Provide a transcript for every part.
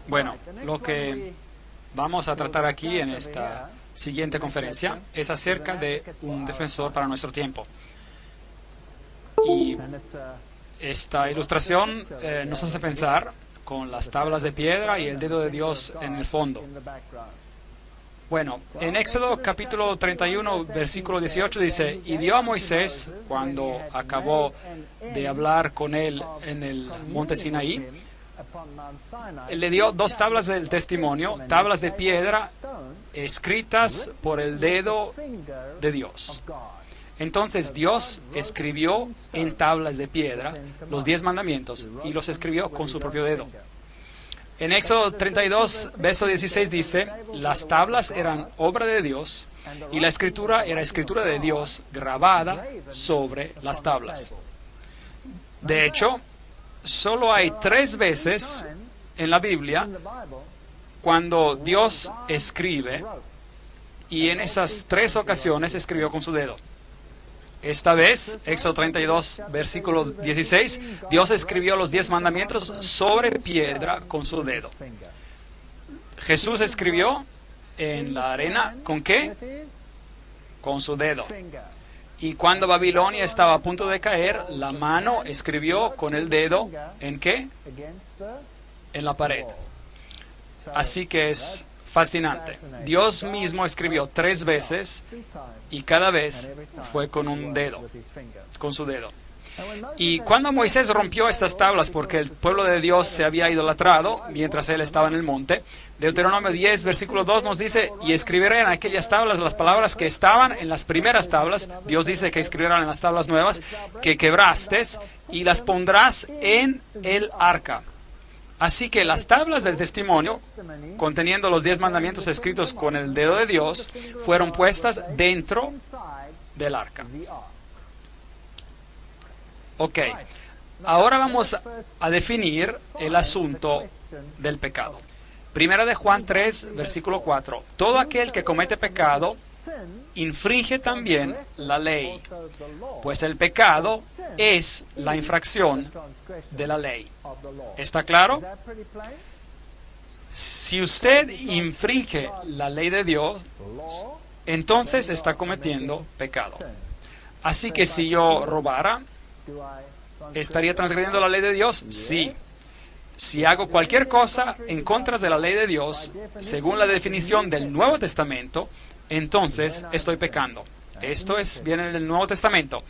Bueno, lo que vamos a tratar aquí en esta siguiente conferencia es acerca de un defensor para nuestro tiempo. Y esta ilustración nos hace pensar con las tablas de piedra y el dedo de Dios en el fondo. Bueno, en Éxodo capítulo 31, versículo 18 dice: y dio a Moisés, cuando acabó de hablar con él en el monte Sinaí, le dio 2 tablas del testimonio, tablas de piedra escritas por el dedo de Dios. Entonces Dios escribió en tablas de piedra los 10 mandamientos y los escribió con su propio dedo. En Éxodo 32, verso 16 dice: las tablas eran obra de Dios y la escritura era escritura de Dios grabada sobre las tablas. De hecho, solo hay 3 veces en la Biblia cuando Dios escribe, y en esas 3 ocasiones escribió con su dedo. Esta vez, Éxodo 32, versículo 16, Dios escribió los 10 mandamientos sobre piedra con su dedo. Jesús escribió en la arena, ¿con qué? Con su dedo. Y cuando Babilonia estaba a punto de caer, la mano escribió con el dedo, ¿en qué? En la pared. Así que es fascinante. Dios mismo escribió 3 veces y cada vez fue con un dedo, con su dedo. Y cuando Moisés rompió estas tablas porque el pueblo de Dios se había idolatrado mientras él estaba en el monte, Deuteronomio 10, versículo 2 nos dice: y escribiré en aquellas tablas las palabras que estaban en las primeras tablas. Dios dice que escribirán en las tablas nuevas que quebraste, y las pondrás en el arca. Así que las tablas del testimonio, conteniendo los 10 mandamientos escritos con el dedo de Dios, fueron puestas dentro del arca. Ok, ahora vamos a definir el asunto del pecado. Primera de Juan 3, versículo 4. Todo aquel que comete pecado infringe también la ley, pues el pecado es la infracción de la ley. ¿Está claro? Si usted infringe la ley de Dios, entonces está cometiendo pecado. Así que si yo robara, ¿estaría transgrediendo la ley de Dios? Sí. Si hago cualquier cosa en contra de la ley de Dios, según la definición del Nuevo Testamento, entonces estoy pecando. Esto viene del Nuevo Testamento.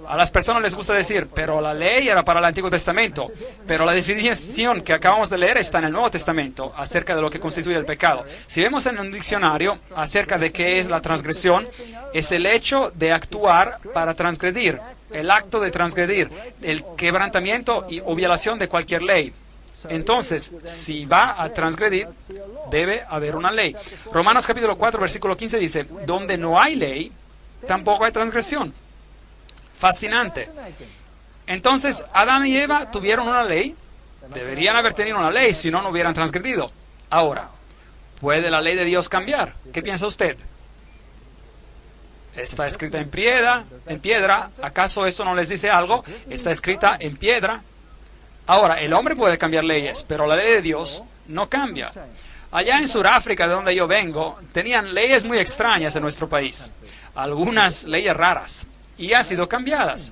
A las personas les gusta decir, pero la ley era para el Antiguo Testamento. Pero la definición que acabamos de leer está en el Nuevo Testamento acerca de lo que constituye el pecado. Si vemos en un diccionario acerca de qué es la transgresión, es el hecho de actuar para transgredir, el acto de transgredir, el quebrantamiento o violación de cualquier ley. Entonces, si va a transgredir, debe haber una ley. Romanos capítulo 4, versículo 15 dice: donde no hay ley, tampoco hay transgresión. Fascinante. Entonces, Adán y Eva tuvieron una ley. Deberían haber tenido una ley, si no, no hubieran transgredido. Ahora, ¿puede la ley de Dios cambiar? ¿Qué piensa usted? Está escrita en piedra. ¿Acaso eso no les dice algo? Está escrita en piedra. Ahora, el hombre puede cambiar leyes, pero la ley de Dios no cambia. Allá en Sudáfrica, de donde yo vengo, tenían leyes muy extrañas en nuestro país. Algunas leyes raras, y han sido cambiadas.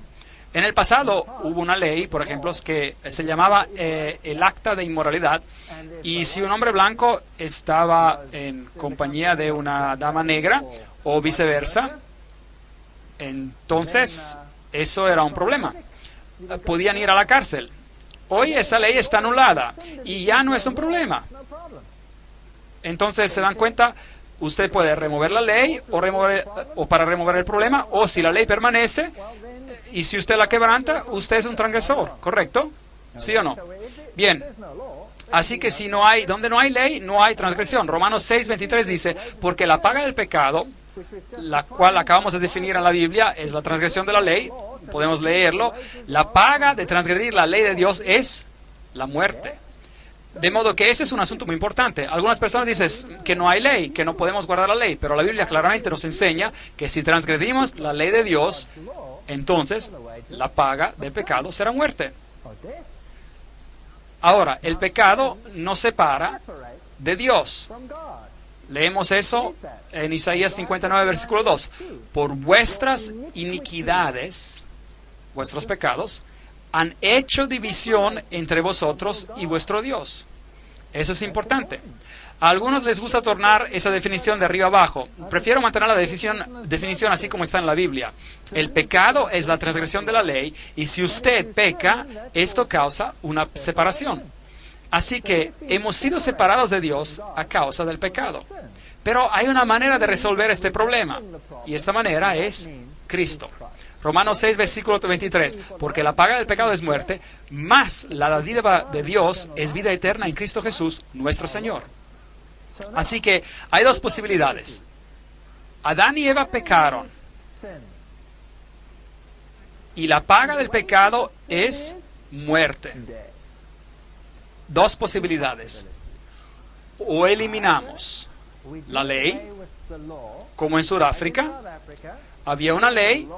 En el pasado hubo una ley, por ejemplo, que se llamaba el acta de inmoralidad, y si un hombre blanco estaba en compañía de una dama negra, o viceversa, entonces eso era un problema. Podían ir a la cárcel. Hoy esa ley está anulada y ya no es un problema. Entonces, ¿se dan cuenta? Usted puede remover la ley o para remover el problema, o si la ley permanece y si usted la quebranta, usted es un transgresor, ¿correcto? ¿Sí o no? Bien. Así que donde no hay ley, no hay transgresión. Romanos 6, 23 dice: porque la paga del pecado, la cual acabamos de definir en la Biblia, es la transgresión de la ley. Podemos leerlo. La paga de transgredir la ley de Dios es la muerte. De modo que ese es un asunto muy importante. Algunas personas dicen que no hay ley, que no podemos guardar la ley, pero la Biblia claramente nos enseña que si transgredimos la ley de Dios, entonces la paga del pecado será muerte. Ahora, el pecado nos separa de Dios. Leemos eso en Isaías 59, versículo 2. Por vuestras iniquidades, vuestros pecados, han hecho división entre vosotros y vuestro Dios. Eso es importante. A algunos les gusta tornar esa definición de arriba abajo. Prefiero mantener la definición así como está en la Biblia. El pecado es la transgresión de la ley, y si usted peca, esto causa una separación. Así que hemos sido separados de Dios a causa del pecado. Pero hay una manera de resolver este problema, y esta manera es Cristo. Romanos 6, versículo 23. Porque la paga del pecado es muerte, mas la dádiva de Dios es vida eterna en Cristo Jesús, nuestro Señor. Así que hay dos posibilidades. Adán y Eva pecaron, y la paga del pecado es muerte. Dos posibilidades. O eliminamos la ley, como en Sudáfrica, había una ley,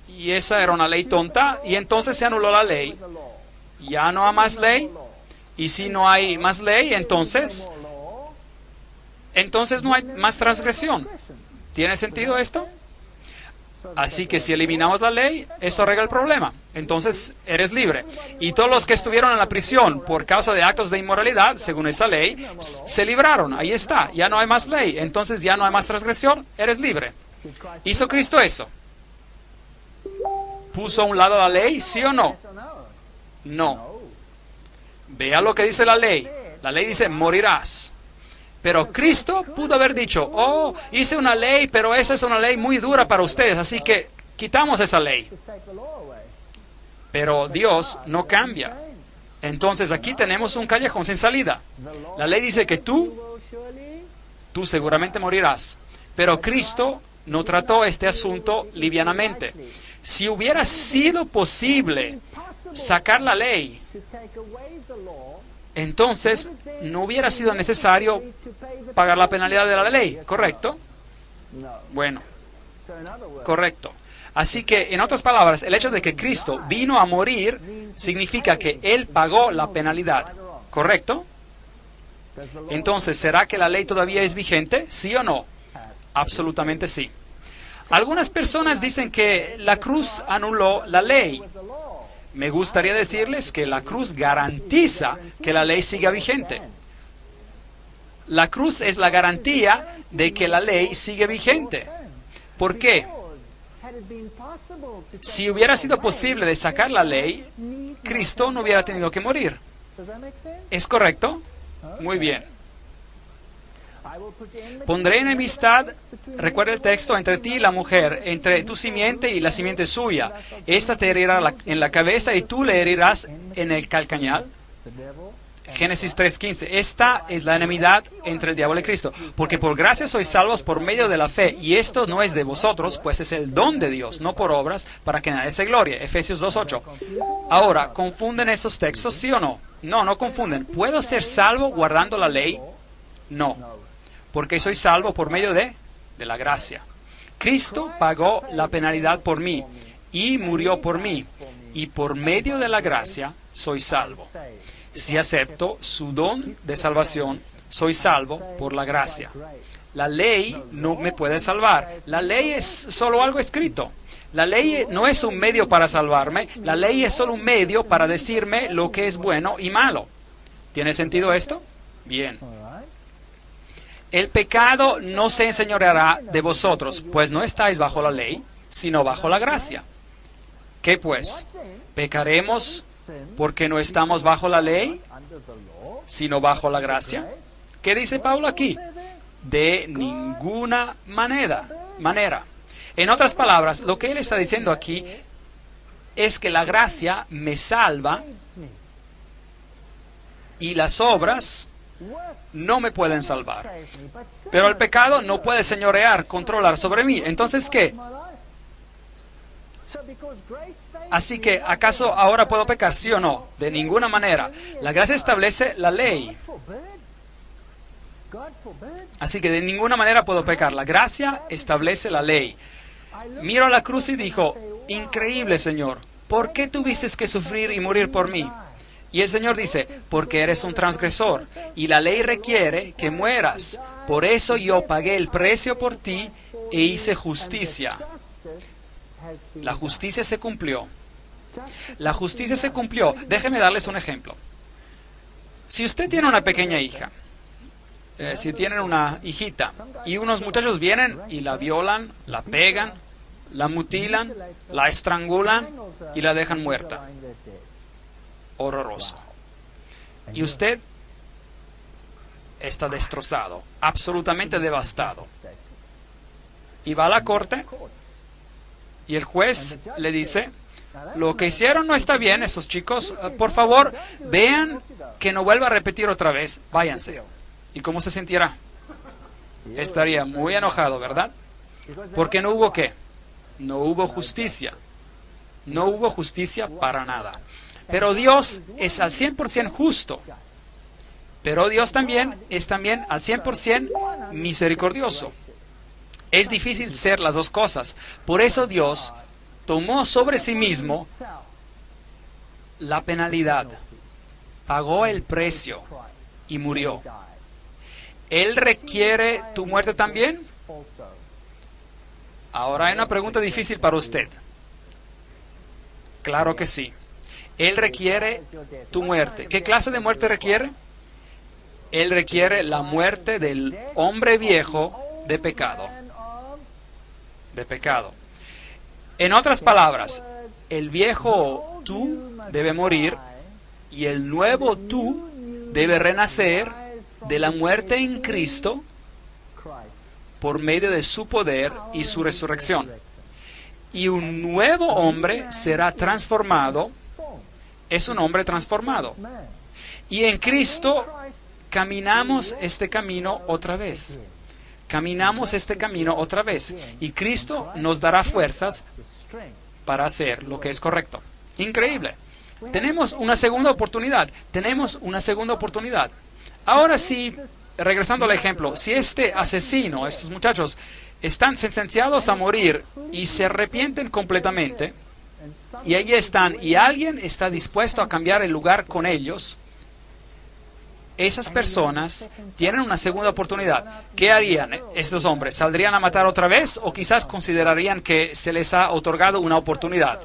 y esa era una ley tonta, y entonces se anuló la ley. Ya no hay más ley, y si no hay más ley, entonces no hay más transgresión. ¿Tiene sentido esto? Así que si eliminamos la ley, eso arregla el problema. Entonces eres libre. Y todos los que estuvieron en la prisión por causa de actos de inmoralidad, según esa ley, se libraron. Ahí está. Ya no hay más ley. Entonces ya no hay más transgresión. Eres libre. ¿Hizo Cristo eso? ¿Puso a un lado la ley? ¿Sí o no? No. Vea lo que dice la ley. La ley dice, morirás. Pero Cristo pudo haber dicho, oh, hice una ley, pero esa es una ley muy dura para ustedes, así que quitamos esa ley. Pero Dios no cambia. Entonces aquí tenemos un callejón sin salida. La ley dice que tú seguramente morirás. Pero Cristo no trató este asunto livianamente. Si hubiera sido posible sacar la ley, entonces no hubiera sido necesario pagar la penalidad de la ley, ¿correcto? Bueno, correcto. Así que, en otras palabras, el hecho de que Cristo vino a morir significa que Él pagó la penalidad, ¿correcto? Entonces, ¿será que la ley todavía es vigente? ¿Sí o no? Absolutamente sí. Algunas personas dicen que la cruz anuló la ley. Me gustaría decirles que la cruz garantiza que la ley siga vigente. La cruz es la garantía de que la ley sigue vigente. ¿Por qué? Si hubiera sido posible de sacar la ley, Cristo no hubiera tenido que morir. ¿Es correcto? Muy bien. Pondré enemistad, recuerda el texto, entre ti y la mujer, entre tu simiente y la simiente suya. Esta te herirá en la cabeza y tú le herirás en el calcañal. Génesis 3:15. Esta es la enemidad entre el diablo y Cristo. Porque por gracia sois salvos por medio de la fe. Y esto no es de vosotros, pues es el don de Dios, no por obras, para que nadie se glorie. Efesios 2:8. Ahora, ¿confunden esos textos, sí o no? No, no confunden. ¿Puedo ser salvo guardando la ley? No. Porque soy salvo por medio de la gracia. Cristo pagó la penalidad por mí y murió por mí. Y por medio de la gracia soy salvo. Si acepto su don de salvación, soy salvo por la gracia. La ley no me puede salvar. La ley es solo algo escrito. La ley no es un medio para salvarme. La ley es solo un medio para decirme lo que es bueno y malo. ¿Tiene sentido esto? Bien. El pecado no se enseñoreará de vosotros, pues no estáis bajo la ley, sino bajo la gracia. ¿Qué pues? ¿Pecaremos porque no estamos bajo la ley, sino bajo la gracia? ¿Qué dice Pablo aquí? De ninguna manera. En otras palabras, lo que él está diciendo aquí es que la gracia me salva y las obras no me pueden salvar. Pero el pecado no puede señorear, controlar sobre mí. Entonces, ¿qué? Así que, ¿acaso ahora puedo pecar? ¿Sí o no? De ninguna manera. La gracia establece la ley. Así que de ninguna manera puedo pecar. La gracia establece la ley. Miro a la cruz y dijo, increíble, Señor, ¿por qué tuviste que sufrir y morir por mí? Y el Señor dice, porque eres un transgresor, y la ley requiere que mueras. Por eso yo pagué el precio por ti e hice justicia. La justicia se cumplió. La justicia se cumplió. Déjenme darles un ejemplo. Si usted tiene una pequeña hija, si tienen una hijita, y unos muchachos vienen y la violan, la pegan, la mutilan, la estrangulan y la dejan muerta. Horroroso. Y usted está destrozado, absolutamente devastado. Y va a la corte y el juez le dice, lo que hicieron no está bien, esos chicos, por favor, vean que no vuelva a repetir otra vez, váyanse. ¿Y cómo se sentirá? Estaría muy enojado, ¿verdad? Porque no hubo ¿qué? No hubo justicia. No hubo justicia para nada. Pero Dios es al 100% justo. Pero Dios también es al 100% misericordioso. Es difícil ser las dos cosas. Por eso Dios tomó sobre sí mismo la penalidad, pagó el precio y murió. ¿Él requiere tu muerte también? Ahora hay una pregunta difícil para usted. Claro que sí. Él requiere tu muerte. ¿Qué clase de muerte requiere? Él requiere la muerte del hombre viejo de pecado. De pecado. En otras palabras, el viejo tú debe morir y el nuevo tú debe renacer de la muerte en Cristo por medio de su poder y su resurrección. Y un nuevo hombre será transformado. Es un hombre transformado. Y en Cristo caminamos este camino otra vez. Caminamos este camino otra vez. Y Cristo nos dará fuerzas para hacer lo que es correcto. Increíble. Tenemos una segunda oportunidad. Tenemos una segunda oportunidad. Ahora sí, regresando al ejemplo, si este asesino, estos muchachos, están sentenciados a morir y se arrepienten completamente, y allí están, y alguien está dispuesto a cambiar el lugar con ellos, esas personas tienen una segunda oportunidad. ¿Qué harían estos hombres? ¿Saldrían a matar otra vez o quizás considerarían que se les ha otorgado una oportunidad?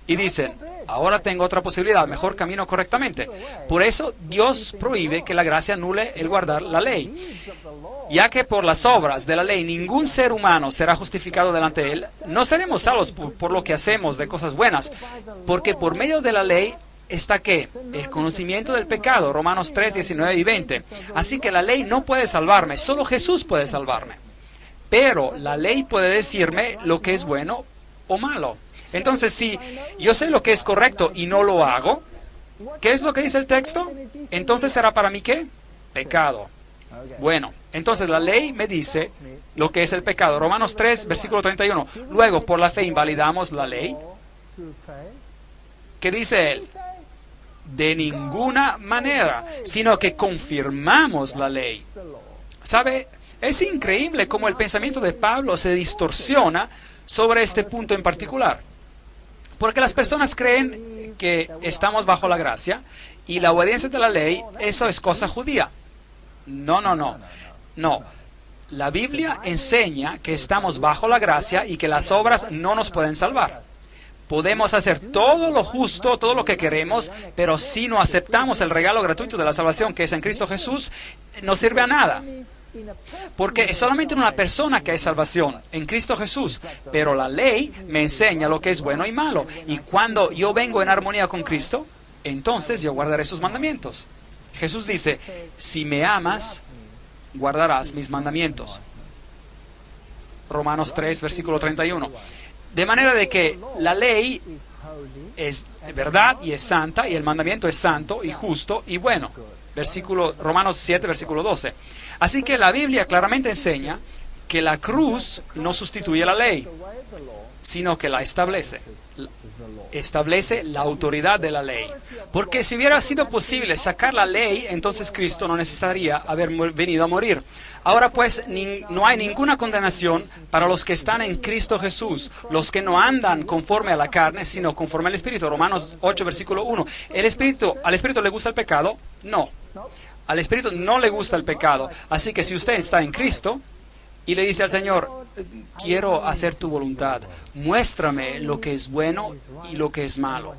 Y dicen, ahora tengo otra posibilidad, mejor camino correctamente. Por eso Dios prohíbe que la gracia anule el guardar la ley. Ya que por las obras de la ley ningún ser humano será justificado delante de él, no seremos salvos por lo que hacemos de cosas buenas, porque por medio de la ley está ¿qué? El conocimiento del pecado, Romanos 3, 19 y 20. Así que la ley no puede salvarme, solo Jesús puede salvarme. Pero la ley puede decirme lo que es bueno o malo. Entonces, si yo sé lo que es correcto y no lo hago, ¿qué es lo que dice el texto? Entonces, ¿será para mí qué? Pecado. Bueno, entonces la ley me dice lo que es el pecado. Romanos 3, versículo 31. Luego, por la fe invalidamos la ley. ¿Qué dice él? De ninguna manera, sino que confirmamos la ley. ¿Sabe? Es increíble cómo el pensamiento de Pablo se distorsiona sobre este punto en particular. Porque las personas creen que estamos bajo la gracia y la obediencia de la ley, eso es cosa judía. No. La Biblia enseña que estamos bajo la gracia y que las obras no nos pueden salvar. Podemos hacer todo lo justo, todo lo que queremos, pero si no aceptamos el regalo gratuito de la salvación que es en Cristo Jesús, no sirve a nada. Porque es solamente una persona que hay salvación, en Cristo Jesús. Pero la ley me enseña lo que es bueno y malo. Y cuando yo vengo en armonía con Cristo, entonces yo guardaré sus mandamientos. Jesús dice, si me amas, guardarás mis mandamientos. Romanos 3, versículo 31. De manera de que la ley es verdad y es santa, y el mandamiento es santo y justo y bueno. Romanos 7, versículo 12. Así que la Biblia claramente enseña que la cruz no sustituye la ley. sino que la establece. Establece la autoridad de la ley. Porque si hubiera sido posible sacar la ley, entonces Cristo no necesitaría haber venido a morir. Ahora pues no hay ninguna condenación para los que están en Cristo Jesús, los que no andan conforme a la carne, sino conforme al Espíritu. Romanos 8, versículo 1. ¿Al Espíritu le gusta el pecado? No. Al Espíritu no le gusta el pecado. Así que si usted está en Cristo y le dice al Señor, quiero hacer tu voluntad, muéstrame lo que es bueno y lo que es malo,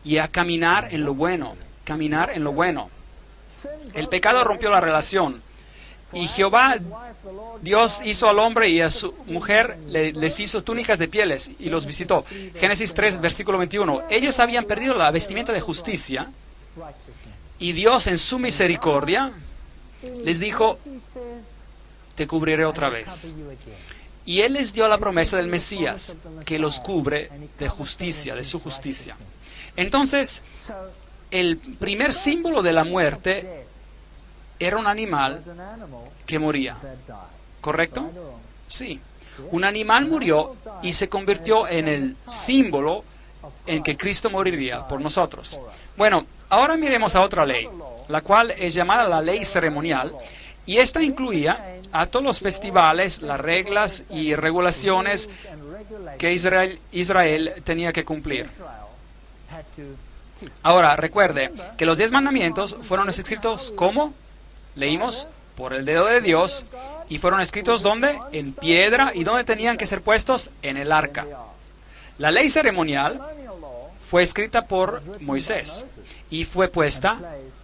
y a caminar en lo bueno, caminar en lo bueno. El pecado rompió la relación, y Jehová, Dios, hizo al hombre y a su mujer, les hizo túnicas de pieles y los visitó. Génesis 3, versículo 21. Ellos habían perdido la vestimenta de justicia, y Dios en su misericordia les dijo, te cubriré otra vez. Y Él les dio la promesa del Mesías, que los cubre de justicia, de su justicia. Entonces, el primer símbolo de la muerte era un animal que moría. ¿Correcto? Sí. Un animal murió y se convirtió en el símbolo en que Cristo moriría por nosotros. Bueno, ahora miremos a otra ley, la cual es llamada la ley ceremonial, y esta incluía a todos los festivales, las reglas y regulaciones que Israel tenía que cumplir. Ahora, recuerde que los 10 mandamientos fueron escritos, ¿cómo? Leímos, por el dedo de Dios, y fueron escritos, ¿dónde? En piedra, y ¿dónde tenían que ser puestos? En el arca. La ley ceremonial fue escrita por Moisés y fue puesta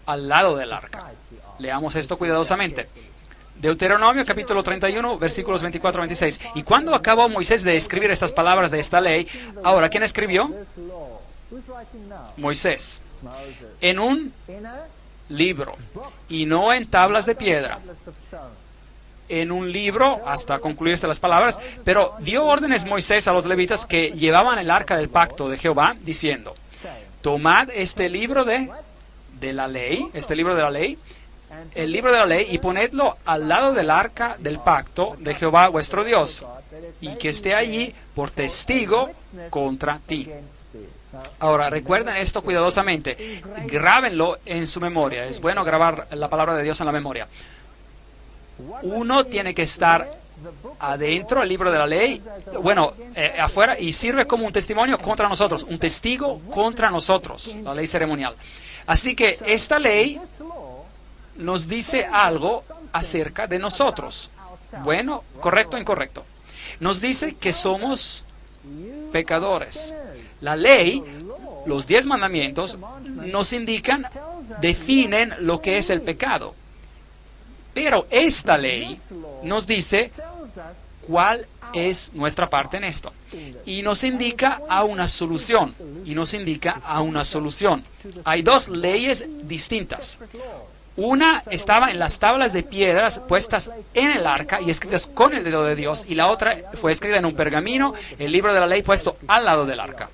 al lado del arca. Leamos esto cuidadosamente. Deuteronomio capítulo 31, versículos 24 a 26. Y cuando acabó Moisés de escribir estas palabras de esta ley, ahora, ¿quién escribió? Moisés. En un libro, y no en tablas de piedra. En un libro, hasta concluirse las palabras, pero dio órdenes Moisés a los levitas que llevaban el arca del pacto de Jehová, diciendo, tomad este libro de la ley, el libro de la ley, y ponedlo al lado del arca del pacto de Jehová vuestro Dios, y que esté allí por testigo contra ti. Ahora, recuerden esto cuidadosamente, grábenlo en su memoria. Es bueno grabar la palabra de Dios en la memoria. Uno tiene que estar adentro del libro de la ley, afuera, y sirve como un testimonio contra nosotros, un testigo contra nosotros, la ley ceremonial. Así que esta ley nos dice algo acerca de nosotros. Bueno, correcto o incorrecto. Nos dice que somos pecadores. La ley, los 10 mandamientos, nos indican, definen lo que es el pecado. Pero esta ley nos dice cuál es nuestra parte en esto. Y nos indica a una solución. Hay 2 leyes distintas. Una estaba en las tablas de piedras puestas en el arca y escritas con el dedo de Dios, y la otra fue escrita en un pergamino, el libro de la ley puesto al lado del arca.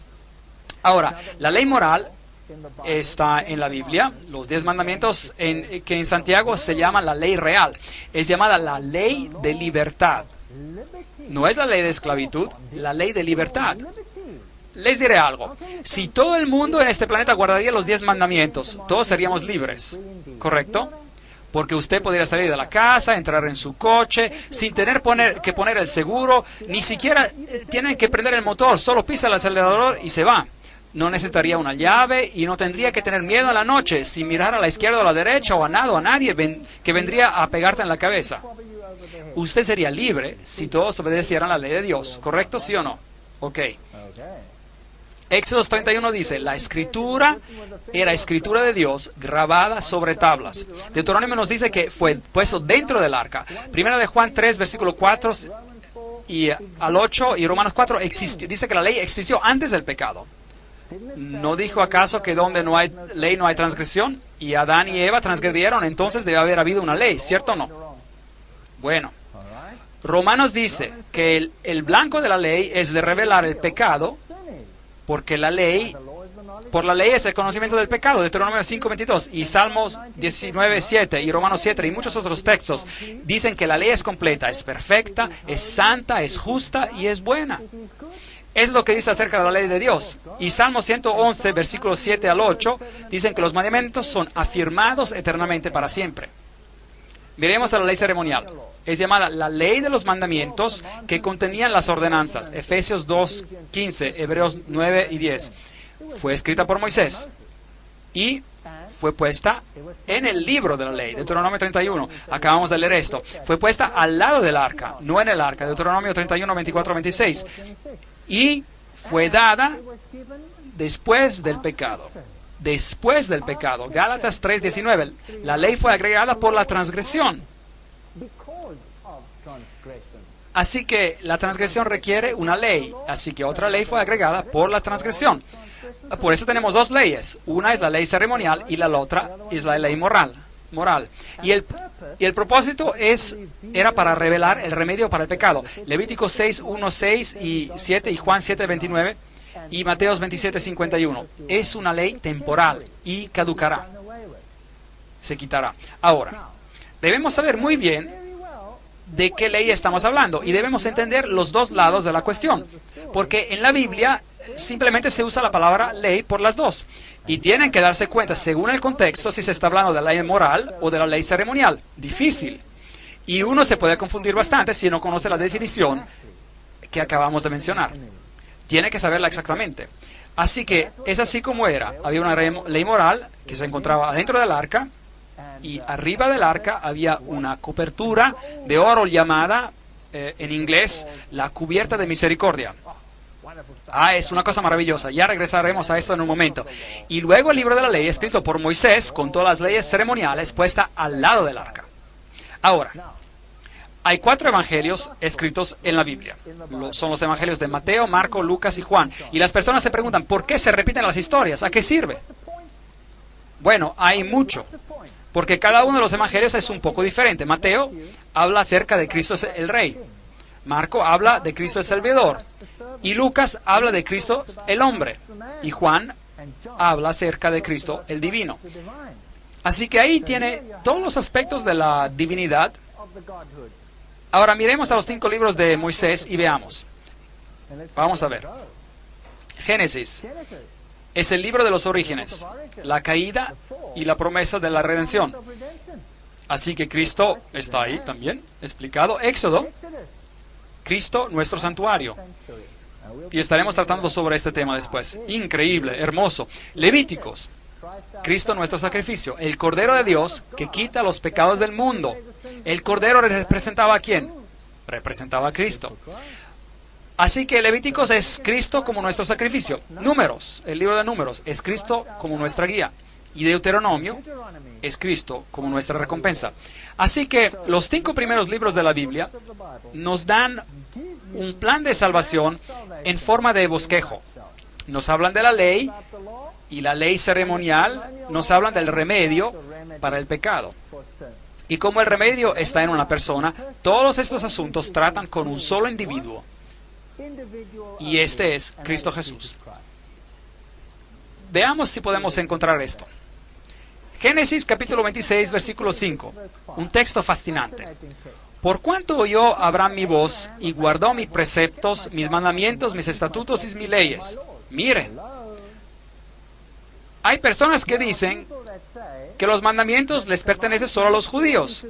Ahora, la ley moral está en la Biblia, los 10 mandamientos que en Santiago se llama la ley real. Es llamada la ley de libertad. No es la ley de esclavitud, la ley de libertad. Les diré algo. Si todo el mundo en este planeta guardaría los 10 mandamientos, todos seríamos libres, ¿correcto? Porque usted podría salir de la casa, entrar en su coche, sin tener que poner el seguro, ni siquiera tienen que prender el motor, solo pisa el acelerador y se va. No necesitaría una llave y no tendría que tener miedo a la noche, sin mirar a la izquierda o a la derecha o a nada o a nadie que vendría a pegarte en la cabeza. Usted sería libre si todos obedecieran la ley de Dios, ¿correcto? ¿Sí o no? Ok. Éxodo 31 dice, la escritura era escritura de Dios grabada sobre tablas. Deuteronomio nos dice que fue puesto dentro del arca. Primera de Juan 3, versículo 4 y al 8 y Romanos 4 dice que la ley existió antes del pecado. ¿No dijo acaso que donde no hay ley no hay transgresión? Y Adán y Eva transgredieron, entonces debe haber habido una ley, ¿cierto o no? Bueno, Romanos dice que el blanco de la ley es de revelar el pecado, porque por la ley es el conocimiento del pecado, Deuteronomio 5:22, y Salmos 19:7, y Romanos 7, y muchos otros textos dicen que la ley es completa, es perfecta, es santa, es justa y es buena. Es lo que dice acerca de la ley de Dios. Y Salmo 111, versículos 7 al 8, dicen que los mandamientos son afirmados eternamente para siempre. Miremos a la ley ceremonial. Es llamada la ley de los mandamientos que contenían las ordenanzas. Efesios 2, 15, Hebreos 9 y 10. Fue escrita por Moisés y fue puesta en el libro de la ley, Deuteronomio 31. Acabamos de leer esto. Fue puesta al lado del arca, no en el arca, Deuteronomio 31, 24, 26. Y fue dada después del pecado. Después del pecado. Gálatas 3, 19. La ley fue agregada por la transgresión. Así que la transgresión requiere una ley. Así que otra ley fue agregada por la transgresión. Por eso tenemos dos leyes. Una es la ley ceremonial y la otra es la ley moral. Y el propósito era para revelar el remedio para el pecado. Levítico 6, 1, 6 y 7 y Juan 7, 29 y Mateos 27, 51. Es una ley temporal y caducará. Se quitará. Ahora, debemos saber muy bien de qué ley estamos hablando y debemos entender los dos lados de la cuestión. Porque en la Biblia simplemente se usa la palabra ley por las dos. Y tienen que darse cuenta, según el contexto, si se está hablando de la ley moral o de la ley ceremonial. Difícil. Y uno se puede confundir bastante si no conoce la definición que acabamos de mencionar. Tiene que saberla exactamente. Así que es así como era. Había una ley moral que se encontraba adentro del arca y arriba del arca había una cobertura de oro llamada, en inglés, la cubierta de misericordia. Es una cosa maravillosa. Ya regresaremos a esto en un momento. Y luego el libro de la ley, escrito por Moisés, con todas las leyes ceremoniales, puesta al lado del arca. Ahora, hay 4 evangelios escritos en la Biblia. Son los evangelios de Mateo, Marco, Lucas y Juan. Y las personas se preguntan, ¿por qué se repiten las historias? ¿A qué sirve? Bueno, hay mucho. Porque cada uno de los evangelios es un poco diferente. Mateo habla acerca de Cristo el Rey. Marco habla de Cristo el Salvador. Y Lucas habla de Cristo el hombre. Y Juan habla acerca de Cristo el divino. Así que ahí tiene todos los aspectos de la divinidad. Ahora miremos a los 5 libros de Moisés y veamos. Vamos a ver. Génesis es el libro de los orígenes, la caída y la promesa de la redención. Así que Cristo está ahí también, explicado. Éxodo, Cristo nuestro santuario. Y estaremos tratando sobre este tema después. Increíble, hermoso. Levíticos, Cristo nuestro sacrificio, el Cordero de Dios que quita los pecados del mundo. ¿El Cordero representaba a quién? Representaba a Cristo. Así que Levíticos es Cristo como nuestro sacrificio. Números, el libro de Números, es Cristo como nuestra guía. Y Deuteronomio es Cristo como nuestra recompensa. Así que los 5 primeros libros de la Biblia nos dan un plan de salvación en forma de bosquejo. Nos hablan de la ley y la ley ceremonial nos hablan del remedio para el pecado. Y como el remedio está en una persona, todos estos asuntos tratan con un solo individuo. Y este es Cristo Jesús. Veamos si podemos encontrar esto. Génesis capítulo 26, versículo 5. Un texto fascinante. Por cuanto oyó Abraham mi voz y guardó mis preceptos, mis mandamientos, mis estatutos y mis leyes. Miren. Hay personas que dicen que los mandamientos les pertenecen solo a los judíos.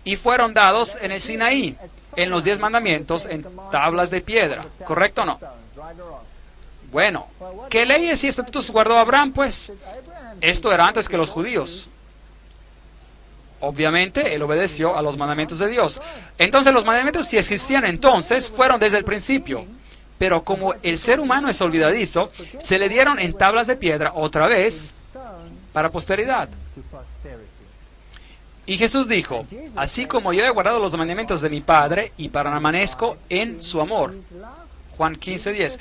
Y fueron dados en el Sinaí, en los 10 mandamientos, en tablas de piedra. ¿Correcto o no? Bueno, ¿qué leyes y estatutos guardó Abraham, pues? Esto era antes que los judíos. Obviamente, él obedeció a los mandamientos de Dios. Entonces, los mandamientos, si existían entonces, fueron desde el principio. Pero como el ser humano es olvidadizo, se le dieron en tablas de piedra otra vez para posteridad. Y Jesús dijo, así como yo he guardado los mandamientos de mi Padre y permanezco en su amor. Juan 15:10.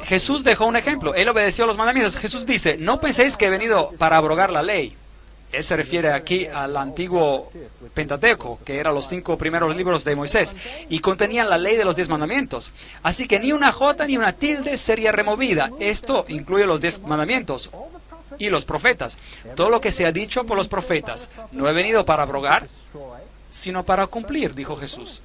Jesús dejó un ejemplo. Él obedeció a los mandamientos. Jesús dice, no penséis que he venido para abrogar la ley. Él se refiere aquí al antiguo Pentateuco, que eran los 5 primeros libros de Moisés, y contenían la ley de los 10 mandamientos. Así que ni una jota ni una tilde sería removida. Esto incluye los 10 mandamientos y los profetas. Todo lo que se ha dicho por los profetas. No he venido para abrogar, sino para cumplir, dijo Jesús.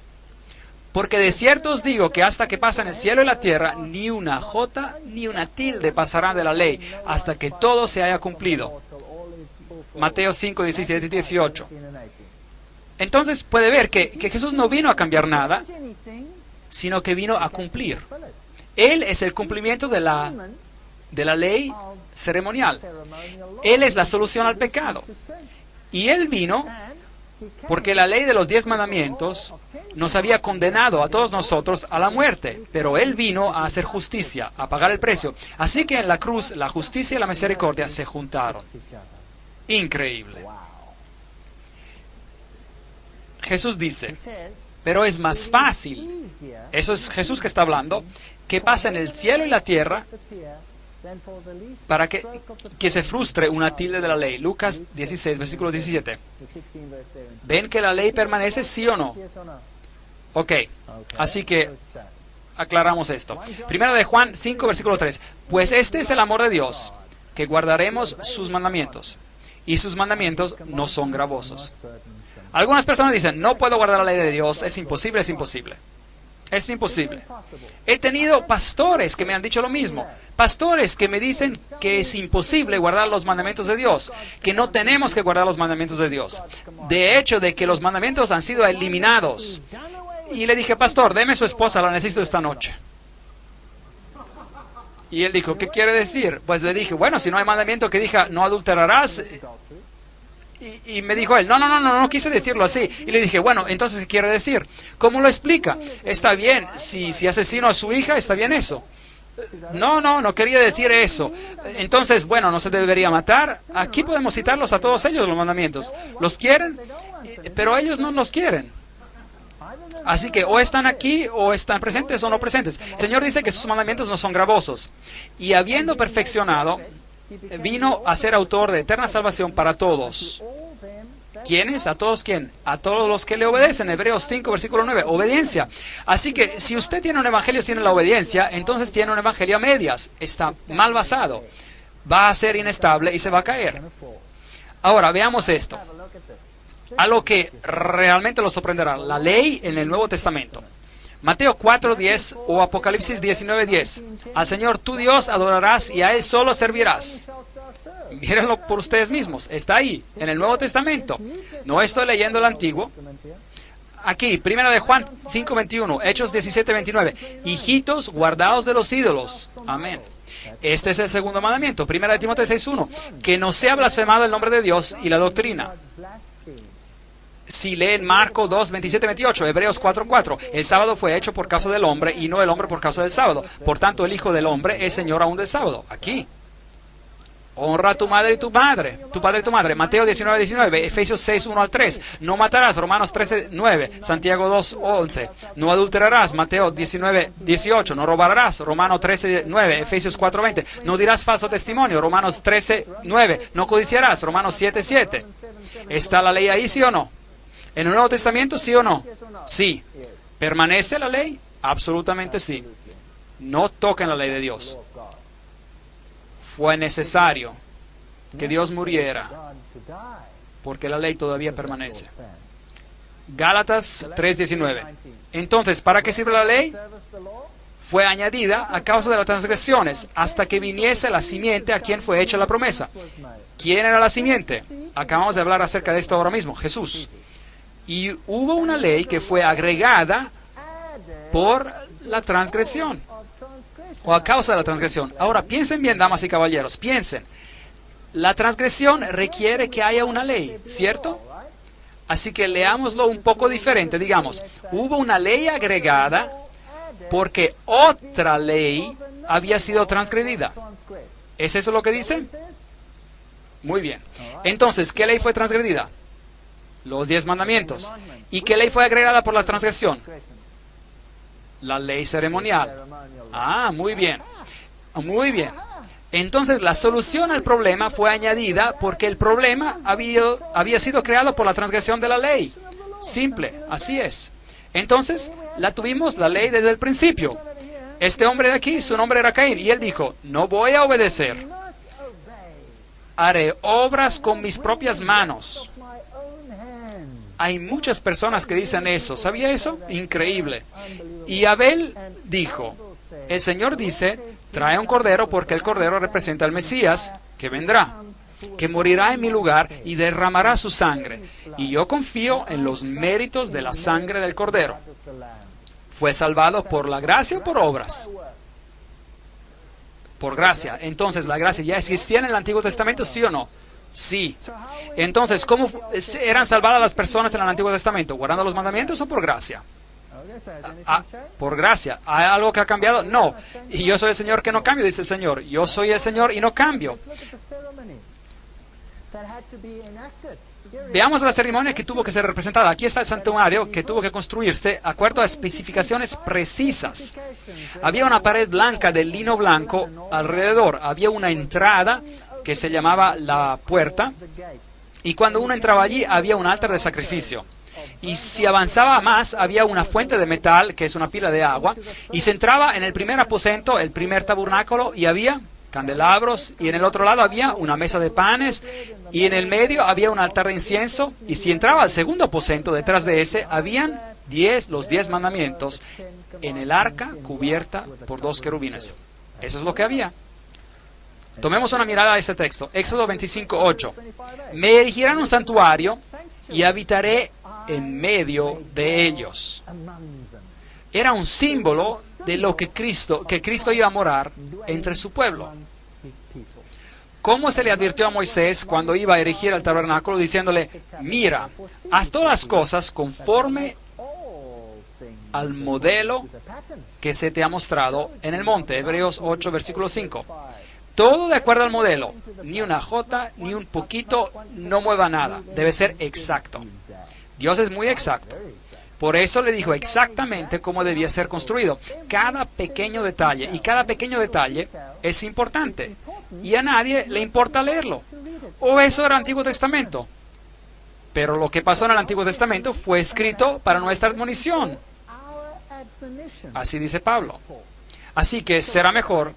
Porque de cierto os digo que hasta que pasan el cielo y la tierra, ni una jota ni una tilde pasarán de la ley, hasta que todo se haya cumplido. Mateo 5, 17 y 18. Entonces puede ver que Jesús no vino a cambiar nada, sino que vino a cumplir. Él es el cumplimiento de la ley ceremonial. Él es la solución al pecado. Y Él vino porque la ley de los 10 mandamientos nos había condenado a todos nosotros a la muerte, pero Él vino a hacer justicia, a pagar el precio. Así que en la cruz la justicia y la misericordia se juntaron. Increíble. Jesús dice, pero es más fácil, eso es Jesús que está hablando, que pasen el cielo y la tierra para que se frustre una tilde de la ley. Lucas 16, versículo 17. ¿Ven que la ley permanece, sí o no? Ok, así que aclaramos esto. Primera de Juan 5, versículo 3. Pues este es el amor de Dios, que guardaremos sus mandamientos, y sus mandamientos no son gravosos. Algunas personas dicen, no puedo guardar la ley de Dios, es imposible, es imposible. Es imposible. He tenido pastores que me han dicho lo mismo. Pastores que me dicen que es imposible guardar los mandamientos de Dios, que no tenemos que guardar los mandamientos de Dios. De hecho, de que los mandamientos han sido eliminados. Y le dije, pastor, deme su esposa, la necesito esta noche. Y él dijo, ¿qué quiere decir? Pues le dije, bueno, si no hay mandamiento que diga, no adulterarás. Y me dijo él, no quise decirlo así. Y le dije, bueno, entonces, ¿qué quiere decir? ¿Cómo lo explica? Está bien, si asesino a su hija, está bien eso. No quería decir eso. Entonces, bueno, no se debería matar. Aquí podemos citarlos a todos ellos, los mandamientos. ¿Los quieren? Pero ellos no los quieren. Así que o están aquí, o están presentes o no presentes. El Señor dice que sus mandamientos no son gravosos. Y habiendo perfeccionado, vino a ser autor de eterna salvación para todos. ¿Quiénes? ¿A todos quién? A todos los que le obedecen. Hebreos 5, versículo 9. Obediencia. Así que si usted tiene un evangelio sin la obediencia, entonces tiene un evangelio a medias. Está mal basado. Va a ser inestable y se va a caer. Ahora, veamos esto. A lo que realmente lo sorprenderá. La ley en el Nuevo Testamento. Mateo 4:10 o Apocalipsis 19:10. Al Señor tu Dios adorarás y a Él solo servirás. Mírenlo por ustedes mismos. Está ahí, en el Nuevo Testamento. No estoy leyendo el Antiguo. Aquí, primera de Juan 5:21, Hechos 17:29. Hijitos, guardaos de los ídolos. Amén. Este es el segundo mandamiento. Primera de Timoteo 6:1. Que no sea blasfemado el nombre de Dios y la doctrina. Si leen Marco 2, 27, 28, Hebreos 4:4, el sábado fue hecho por causa del hombre y no el hombre por causa del sábado. Por tanto, el Hijo del Hombre es Señor aún del sábado. Aquí. Honra a tu madre y tu padre. Tu padre y tu madre. Mateo 19, 19, Efesios 6, 1 al 3. No matarás. Romanos 13, 9. Santiago 2, 11. No adulterarás. Mateo 19, 18. No robarás. Romanos 13, 9. Efesios 4, 20. No dirás falso testimonio. Romanos 13, 9. No codiciarás. Romanos 7, 7. ¿Está la ley ahí, sí o no? ¿En el Nuevo Testamento, sí o no? Sí. ¿Permanece la ley? Absolutamente sí. No toquen la ley de Dios. Fue necesario que Dios muriera porque la ley todavía permanece. Gálatas 3:19. Entonces, ¿para qué sirve la ley? Fue añadida a causa de las transgresiones hasta que viniese la simiente a quien fue hecha la promesa. ¿Quién era la simiente? Acabamos de hablar acerca de esto ahora mismo, Jesús. Y hubo una ley que fue agregada por la transgresión, o a causa de la transgresión. Ahora, piensen bien, damas y caballeros, piensen. La transgresión requiere que haya una ley, ¿cierto? Así que leámoslo un poco diferente. Digamos, hubo una ley agregada porque otra ley había sido transgredida. ¿Es eso lo que dice? Muy bien. Entonces, ¿qué ley fue transgredida? Los 10 mandamientos. ¿Y qué ley fue agregada por la transgresión? La ley ceremonial. Ah, muy bien. Muy bien. Entonces, la solución al problema fue añadida porque el problema había sido creado por la transgresión de la ley. Simple, así es. Entonces, tuvimos la ley desde el principio. Este hombre de aquí, su nombre era Caín, y él dijo, no voy a obedecer. Haré obras con mis propias manos. Hay muchas personas que dicen eso. ¿Sabía eso? Increíble. Y Abel dijo, el Señor dice, trae un cordero porque el cordero representa al Mesías que vendrá, que morirá en mi lugar y derramará su sangre. Y yo confío en los méritos de la sangre del cordero. ¿Fue salvado por la gracia o por obras? Por gracia. Entonces, ¿la gracia ya existía en el Antiguo Testamento, sí o no? Sí. Entonces, ¿cómo eran salvadas las personas en el Antiguo Testamento? ¿Guardando los mandamientos o por gracia? Por gracia. ¿Hay algo que ha cambiado? No. Y yo soy el Señor que no cambio, dice el Señor. Yo soy el Señor y no cambio. Veamos la ceremonia que tuvo que ser representada. Aquí está el santuario que tuvo que construirse de acuerdo a especificaciones precisas. Había una pared blanca de lino blanco alrededor. Había una entrada que se llamaba la puerta. Y cuando uno entraba allí había un altar de sacrificio. Y si avanzaba más, había una fuente de metal, que es una pila de agua. Y se entraba en el primer aposento, el primer tabernáculo, y había candelabros, y en el otro lado había una mesa de panes, y en el medio había un altar de incienso, y si entraba al segundo aposento, detrás de ese, habían los 10 mandamientos en el arca cubierta por 2 querubines. Eso es lo que había. Tomemos una mirada a este texto. Éxodo 25:8. Me erigirán un santuario y habitaré en medio de ellos. Era un símbolo de lo que Cristo iba a morar entre su pueblo. ¿Cómo se le advirtió a Moisés cuando iba a erigir el tabernáculo diciéndole, mira, haz todas las cosas conforme al modelo que se te ha mostrado en el monte? Hebreos 8, versículo 5. Todo de acuerdo al modelo, ni una jota, ni un poquito, no mueva nada, debe ser exacto. Dios es muy exacto. Por eso le dijo exactamente cómo debía ser construido. Cada pequeño detalle, y cada pequeño detalle es importante. Y a nadie le importa leerlo. O eso era Antiguo Testamento. Pero lo que pasó en el Antiguo Testamento fue escrito para nuestra admonición. Así dice Pablo. Así que será mejor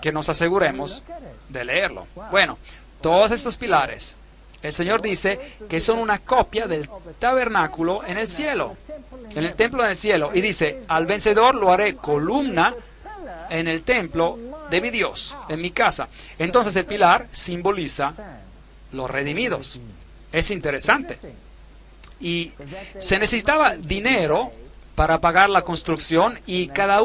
que nos aseguremos de leerlo. Bueno, todos estos pilares, el Señor dice que son una copia del tabernáculo en el cielo, en el templo en el cielo. Y dice, al vencedor lo haré columna en el templo de mi Dios, en mi casa. Entonces el pilar simboliza los redimidos. Es interesante. Y se necesitaba dinero para pagar la construcción y cada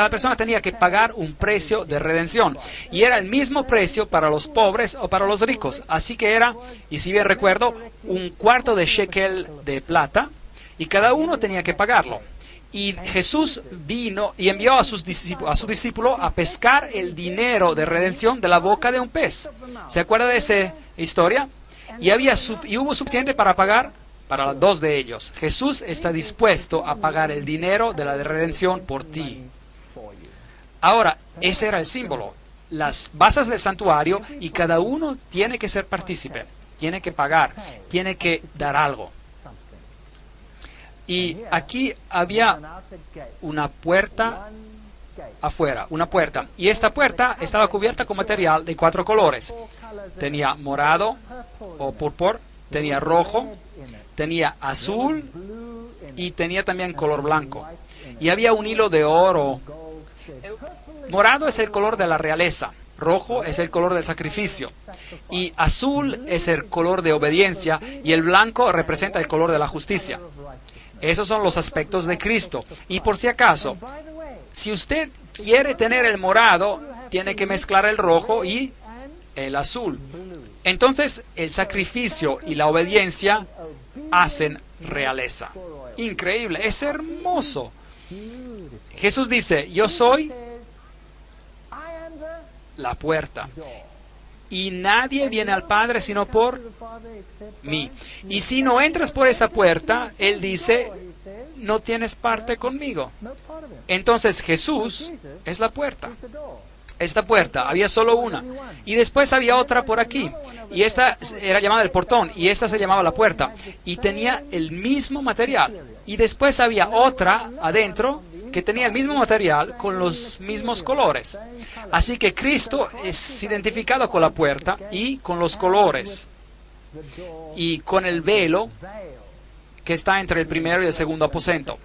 persona tenía que pagar un precio de redención. Y era el mismo precio para los pobres o para los ricos. Así que era, y si bien recuerdo, un cuarto de shekel de plata y cada uno tenía que pagarlo. Y Jesús vino y envió a su discípulo a pescar el dinero de redención de la boca de un pez. ¿Se acuerda de esa historia? Y hubo suficiente para pagar para 2 de ellos. Jesús está dispuesto a pagar el dinero de la redención por ti. Ahora, ese era el símbolo. Las bases del santuario y cada uno tiene que ser partícipe. Tiene que pagar. Tiene que dar algo. Y aquí había una puerta afuera, una puerta. Y esta puerta estaba cubierta con material de 4 colores. Tenía morado o púrpura, tenía rojo, tenía azul y tenía también color blanco. Y había un hilo de oro. Morado es el color de la realeza, rojo es el color del sacrificio, y azul es el color de obediencia, y el blanco representa el color de la justicia. Esos son los aspectos de Cristo. Y por si acaso, si usted quiere tener el morado, tiene que mezclar el rojo y el azul. Entonces, el sacrificio y la obediencia hacen realeza. Increíble, es hermoso. Jesús dice, yo soy la puerta. Y nadie viene al Padre sino por mí. Y si no entras por esa puerta, Él dice, no tienes parte conmigo. Entonces Jesús es la puerta. Esta puerta, había solo una. Y después había otra por aquí. Y esta era llamada el portón. Y esta se llamaba la puerta. Y tenía el mismo material. Y después había otra adentro que tenía el mismo material con los mismos colores. Así que Cristo es identificado con la puerta y con los colores. y con el velo que está entre el primero y el segundo aposento.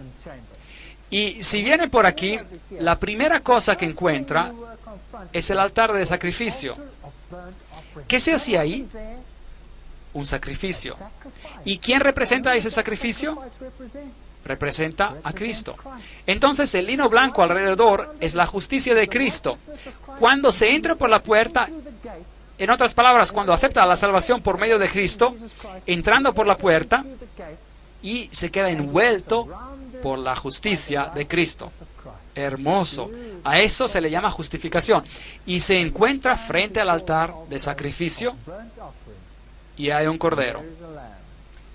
Y si viene por aquí, la primera cosa que encuentra es el altar de sacrificio. ¿Qué se hacía ahí? Un sacrificio. ¿Y quién representa ese sacrificio? Representa a Cristo. Entonces el lino blanco alrededor es la justicia de Cristo. Cuando se entra por la puerta, en otras palabras, cuando acepta la salvación por medio de Cristo, entrando por la puerta, y se queda envuelto por la justicia de Cristo. Hermoso. A eso se le llama justificación. Y se encuentra frente al altar de sacrificio y hay un cordero.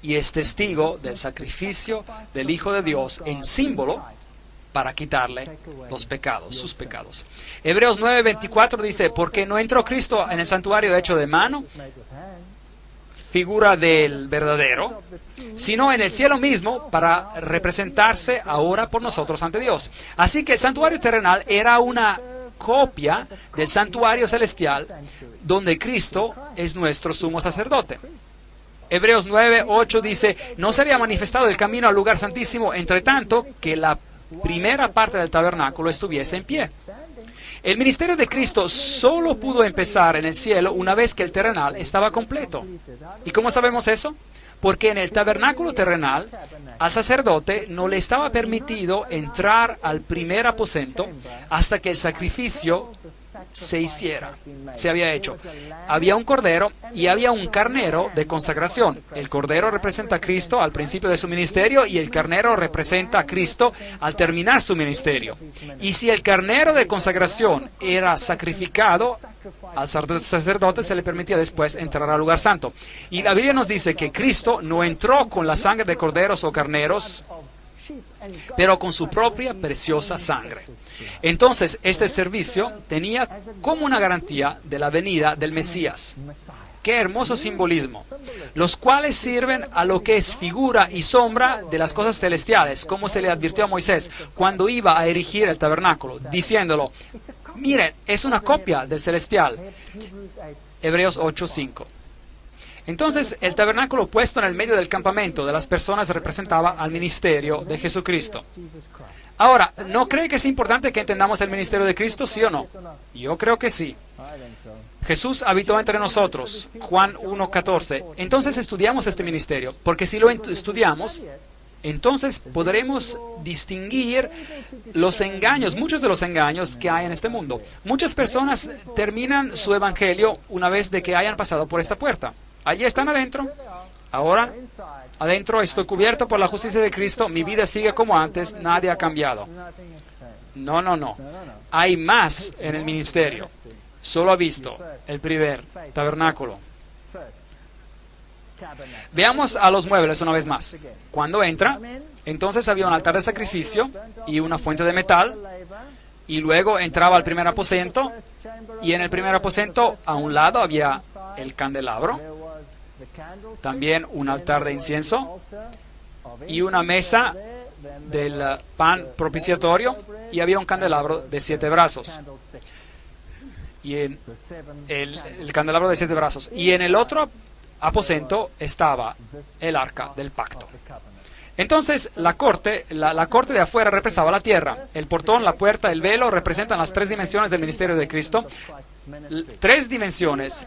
Y es testigo del sacrificio del Hijo de Dios en símbolo para quitarle los pecados, sus pecados. Hebreos 9:24 dice, porque no entró Cristo en el santuario hecho de mano, figura del verdadero, sino en el cielo mismo para representarse ahora por nosotros ante Dios. Así que el santuario terrenal era una copia del santuario celestial donde Cristo es nuestro sumo sacerdote. Hebreos 9:8 dice, no se había manifestado el camino al lugar santísimo, entre tanto que la primera parte del tabernáculo estuviese en pie. El ministerio de Cristo solo pudo empezar en el cielo una vez que el terrenal estaba completo. ¿Y cómo sabemos eso? Porque en el tabernáculo terrenal, al sacerdote no le estaba permitido entrar al primer aposento hasta que el sacrificio se había hecho. Había un cordero y había un carnero de consagración. El cordero representa a Cristo al principio de su ministerio y el carnero representa a Cristo al terminar su ministerio. Y si el carnero de consagración era sacrificado, al sacerdote se le permitía después entrar al lugar santo. Y la Biblia nos dice que Cristo no entró con la sangre de corderos o carneros, pero con su propia preciosa sangre. Entonces, este servicio tenía como una garantía de la venida del Mesías. ¡Qué hermoso simbolismo! Los cuales sirven a lo que es figura y sombra de las cosas celestiales, como se le advirtió a Moisés cuando iba a erigir el tabernáculo, diciéndolo, miren, es una copia del celestial. Hebreos 8:5. Entonces, el tabernáculo puesto en el medio del campamento de las personas representaba al ministerio de Jesucristo. Ahora, ¿no cree que es importante que entendamos el ministerio de Cristo, sí o no? Yo creo que sí. Jesús habitó entre nosotros, Juan 1:14. Entonces estudiamos este ministerio, porque si lo estudiamos, entonces podremos distinguir los engaños, muchos de los engaños que hay en este mundo. Muchas personas terminan su evangelio una vez de que hayan pasado por esta puerta. Allí están adentro. Ahora, adentro estoy cubierto por la justicia de Cristo, mi vida sigue como antes, nadie ha cambiado. No. Hay más en el ministerio. Solo ha visto el primer tabernáculo. Veamos a los muebles una vez más. Cuando entra, entonces había un altar de sacrificio y una fuente de metal, y luego entraba al primer aposento, y en el primer aposento a un lado había el candelabro, también un altar de incienso y una mesa del pan propiciatorio, y había un candelabro de 7 brazos. Y en el candelabro de 7 brazos. Y en el otro aposento estaba el arca del pacto. Entonces, la corte de afuera representaba la tierra. El portón, la puerta, el velo representan las 3 dimensiones del ministerio de Cristo. 3 dimensiones,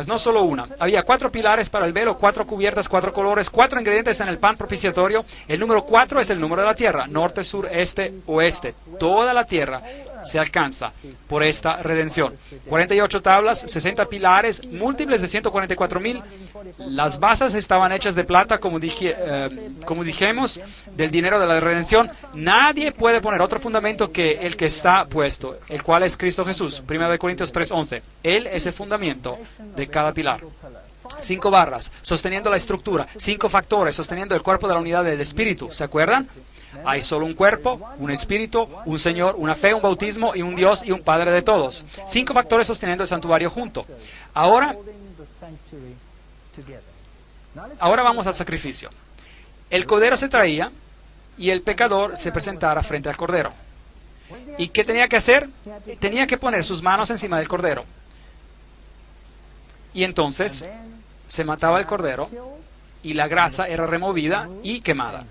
no solo una. Había 4 pilares para el velo, 4 cubiertas, 4 colores, 4 ingredientes en el pan propiciatorio. El número 4 es el número de la tierra, norte, sur, este, oeste. Toda la tierra se alcanza por esta redención. 48 tablas, 60 pilares, múltiples de 144,000. Las basas estaban hechas de plata, como dijimos, del dinero de la redención. Nadie puede poner otro fundamento que el que está puesto, el cual es Cristo Jesús. 1 Corintios 3:11. Él es el fundamento de cada pilar. 5 barras sosteniendo la estructura, 5 factores sosteniendo el cuerpo de la unidad del Espíritu. ¿Se acuerdan? Hay solo un cuerpo, un Espíritu, un Señor, una fe, un bautismo y un Dios y un Padre de todos. 5 factores sosteniendo el santuario junto. Ahora vamos al sacrificio. El cordero se traía y el pecador se presentara frente al cordero. ¿Y qué tenía que hacer? Tenía que poner sus manos encima del cordero. Y entonces se mataba el cordero y la grasa era removida y quemada.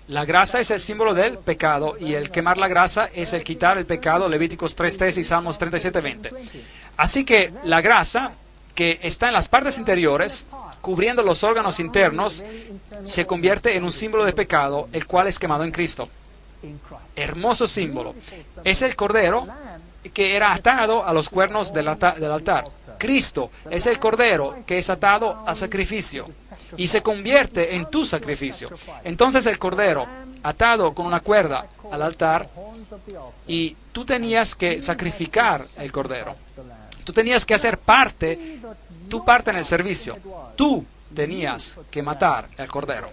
La grasa es el símbolo del pecado y el quemar la grasa es el quitar el pecado, Levíticos 3:3 y Salmos 37:20. Así que la grasa que está en las partes interiores, cubriendo los órganos internos, se convierte en un símbolo de pecado, el cual es quemado en Cristo. Hermoso símbolo. Es el cordero que era atado a los cuernos del altar. Cristo es el cordero que es atado al sacrificio y se convierte en tu sacrificio. Entonces el cordero atado con una cuerda al altar, y tú tenías que sacrificar el cordero. Tú tenías que hacer tu parte en el servicio. Tú tenías que matar al cordero.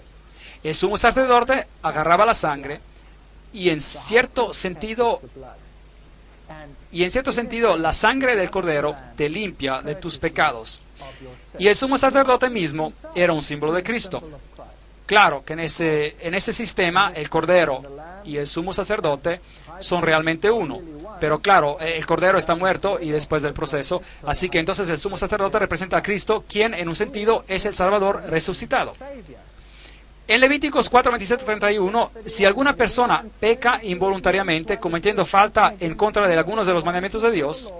El sumo sacerdote agarraba la sangre y en cierto sentido la sangre del cordero te limpia de tus pecados. Y el sumo sacerdote mismo era un símbolo de Cristo. Claro que en ese sistema el cordero y el sumo sacerdote son realmente uno. Pero claro, el cordero está muerto y después del proceso. Así que entonces el sumo sacerdote representa a Cristo, quien en un sentido es el Salvador resucitado. En Levíticos 4:27-31, si alguna persona peca involuntariamente cometiendo falta en contra de algunos de los mandamientos de Dios,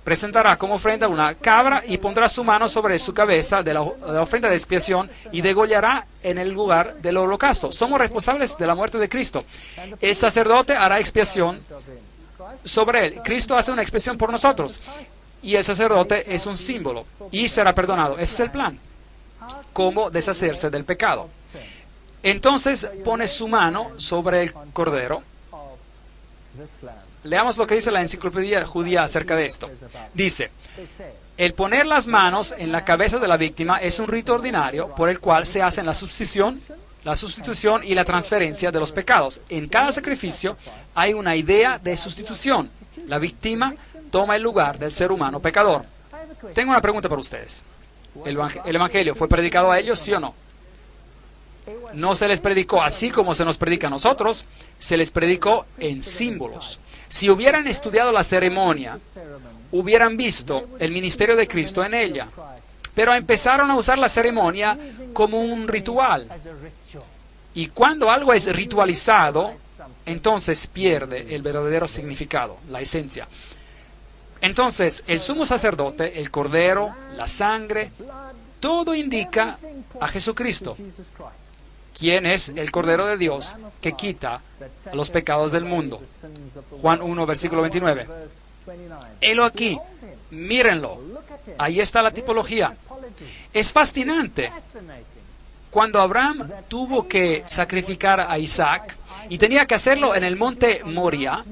presentará como ofrenda una cabra y pondrá su mano sobre su cabeza de la ofrenda de expiación y degollará en el lugar del holocausto. Somos responsables de la muerte de Cristo. El sacerdote hará expiación sobre él. Cristo hace una expiación por nosotros. Y el sacerdote es un símbolo y será perdonado. Ese es el plan. Cómo deshacerse del pecado. Entonces pone su mano sobre el cordero. Leamos lo que dice la enciclopedia judía acerca de esto. Dice: el poner las manos en la cabeza de la víctima es un rito ordinario por el cual se hacen la sustitución y la transferencia de los pecados. En cada sacrificio hay una idea de sustitución. La víctima toma el lugar del ser humano pecador. Tengo una pregunta para ustedes. ¿El Evangelio fue predicado a ellos, sí o no? No se les predicó así como se nos predica a nosotros, se les predicó en símbolos. Si hubieran estudiado la ceremonia, hubieran visto el ministerio de Cristo en ella. Pero empezaron a usar la ceremonia como un ritual. Y cuando algo es ritualizado, entonces pierde el verdadero significado, la esencia. Entonces, el sumo sacerdote, el cordero, la sangre, todo indica a Jesucristo, quien es el Cordero de Dios que quita los pecados del mundo. Juan 1, versículo 29. Helo aquí, mírenlo. Ahí está la tipología. Es fascinante. Cuando Abraham tuvo que sacrificar a Isaac y tenía que hacerlo en el monte Moria,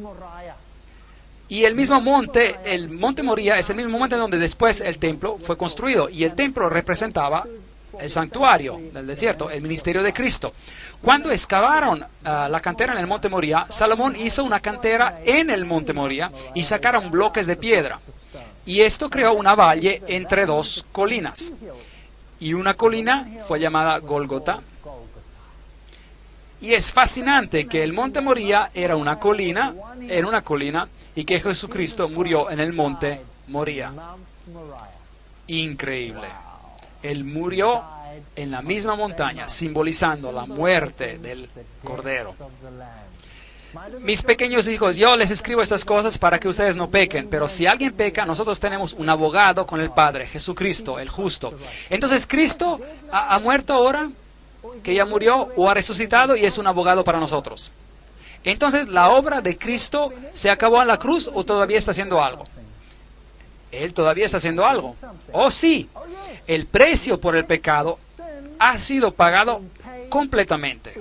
y el monte Moria es el mismo monte donde después el templo fue construido, y el templo representaba el santuario del desierto, el ministerio de Cristo. Cuando excavaron la cantera en el monte Moria, Salomón hizo una cantera en el monte Moria y sacaron bloques de piedra. Y esto creó una valle entre dos colinas. Y una colina fue llamada Gólgota. Y es fascinante que el monte Moria era una colina, y que Jesucristo murió en el monte Moria. Increíble. Él murió en la misma montaña, simbolizando la muerte del Cordero. Mis pequeños hijos, yo les escribo estas cosas para que ustedes no pequen, pero si alguien peca, nosotros tenemos un abogado con el Padre, Jesucristo, el justo. Entonces, ¿Cristo ha muerto ahora? ¿Que ya murió o ha resucitado y es un abogado para nosotros? Entonces, ¿la obra de Cristo se acabó en la cruz o todavía está haciendo algo? Él todavía está haciendo algo. Oh, sí. El precio por el pecado ha sido pagado completamente.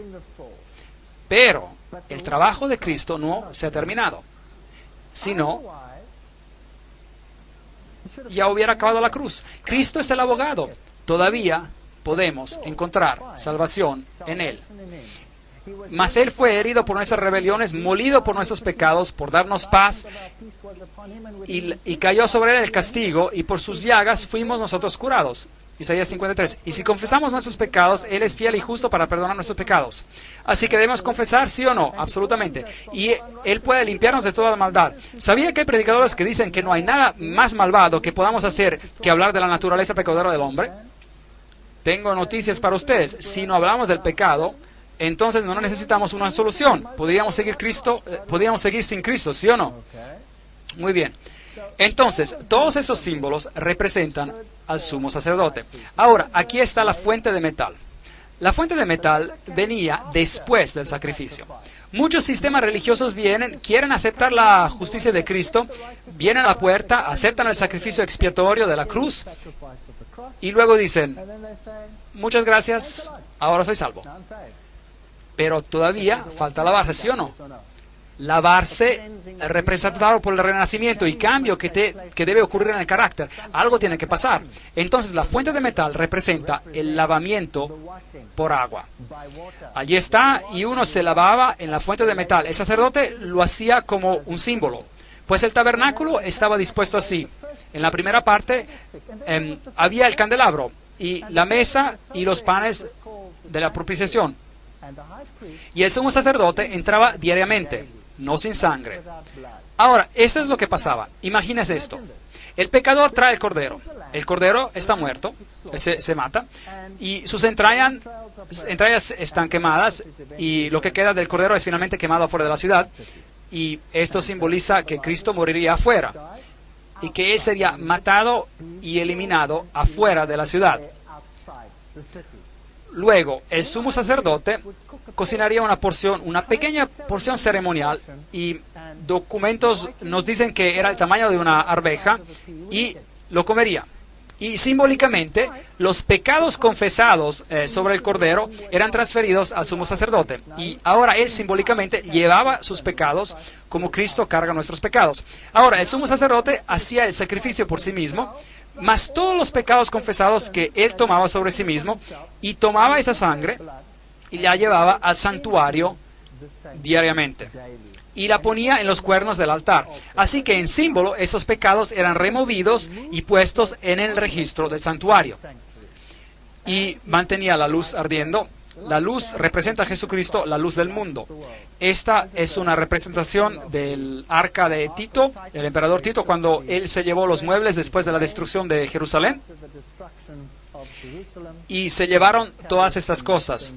Pero el trabajo de Cristo no se ha terminado. Si no, ya hubiera acabado la cruz. Cristo es el abogado. Todavía podemos encontrar salvación en Él. Mas Él fue herido por nuestras rebeliones, molido por nuestros pecados, por darnos paz, y cayó sobre él el castigo, y por sus llagas fuimos nosotros curados. Isaías 53. Y si confesamos nuestros pecados, Él es fiel y justo para perdonar nuestros pecados. Así que debemos confesar, sí o no, absolutamente. Y Él puede limpiarnos de toda la maldad. ¿Sabía que hay predicadores que dicen que no hay nada más malvado que podamos hacer que hablar de la naturaleza pecadora del hombre? Tengo noticias para ustedes. Si no hablamos del pecado, entonces no necesitamos una solución. Podríamos seguir sin Cristo, ¿sí o no? Muy bien. Entonces, todos esos símbolos representan al sumo sacerdote. Ahora, aquí está la fuente de metal. La fuente de metal venía después del sacrificio. Muchos sistemas religiosos quieren aceptar la justicia de Cristo, vienen a la puerta, aceptan el sacrificio expiatorio de la cruz y luego dicen, muchas gracias, ahora soy salvo. Pero todavía falta lavarse, ¿sí o no? Lavarse representado por el renacimiento y cambio que debe ocurrir en el carácter. Algo tiene que pasar. Entonces la fuente de metal representa el lavamiento por agua. Allí está, y uno se lavaba en la fuente de metal. El sacerdote lo hacía como un símbolo. Pues el tabernáculo estaba dispuesto así. En la primera parte había el candelabro y la mesa y los panes de la propiciación. Y el sumo sacerdote entraba diariamente, no sin sangre. Ahora, esto es lo que pasaba. Imagínese esto. El pecador trae el cordero. El cordero está muerto, se mata, y sus entrañas están quemadas, y lo que queda del cordero es finalmente quemado afuera de la ciudad. Y esto simboliza que Cristo moriría afuera, y que Él sería matado y eliminado afuera de la ciudad. Luego, el sumo sacerdote cocinaría una pequeña porción ceremonial, y documentos nos dicen que era el tamaño de una arveja, y lo comería. Y simbólicamente, los pecados confesados sobre el cordero eran transferidos al sumo sacerdote. Y ahora él simbólicamente llevaba sus pecados como Cristo carga nuestros pecados. Ahora, el sumo sacerdote hacía el sacrificio por sí mismo, más todos los pecados confesados que él tomaba sobre sí mismo, y tomaba esa sangre y la llevaba al santuario diariamente y la ponía en los cuernos del altar. Así que en símbolo esos pecados eran removidos y puestos en el registro del santuario. Y mantenía la luz ardiendo. La luz representa a Jesucristo, la luz del mundo. Esta es una representación del arca de Tito, el emperador Tito, cuando él se llevó los muebles después de la destrucción de Jerusalén. Y se llevaron todas estas cosas.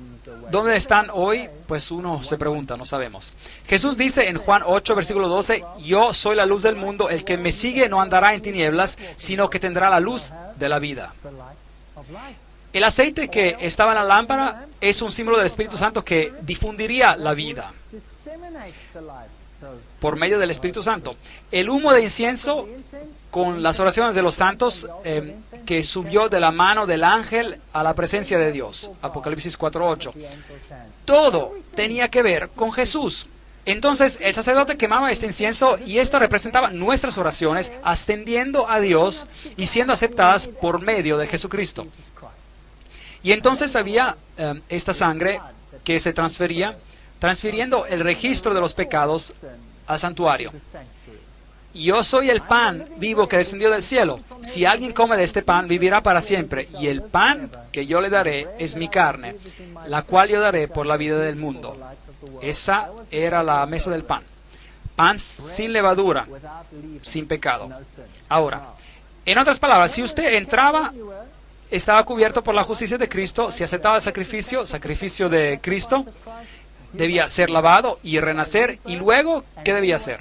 ¿Dónde están hoy? Pues uno se pregunta, no sabemos. Jesús dice en Juan 8, versículo 12, yo soy la luz del mundo, el que me sigue no andará en tinieblas, sino que tendrá la luz de la vida. El aceite que estaba en la lámpara es un símbolo del Espíritu Santo que difundiría la vida por medio del Espíritu Santo. El humo de incienso con las oraciones de los santos que subió de la mano del ángel a la presencia de Dios. Apocalipsis 4:8. Todo tenía que ver con Jesús. Entonces el sacerdote quemaba este incienso y esto representaba nuestras oraciones ascendiendo a Dios y siendo aceptadas por medio de Jesucristo. Y entonces había esta sangre que se transfería, transfiriendo el registro de los pecados al santuario. Yo soy el pan vivo que descendió del cielo. Si alguien come de este pan, vivirá para siempre. Y el pan que yo le daré es mi carne, la cual yo daré por la vida del mundo. Esa era la mesa del pan. Pan sin levadura, sin pecado. Ahora, en otras palabras, si usted entraba, estaba cubierto por la justicia de Cristo. Si aceptaba el sacrificio de Cristo, debía ser lavado y renacer. Y luego, ¿qué debía hacer?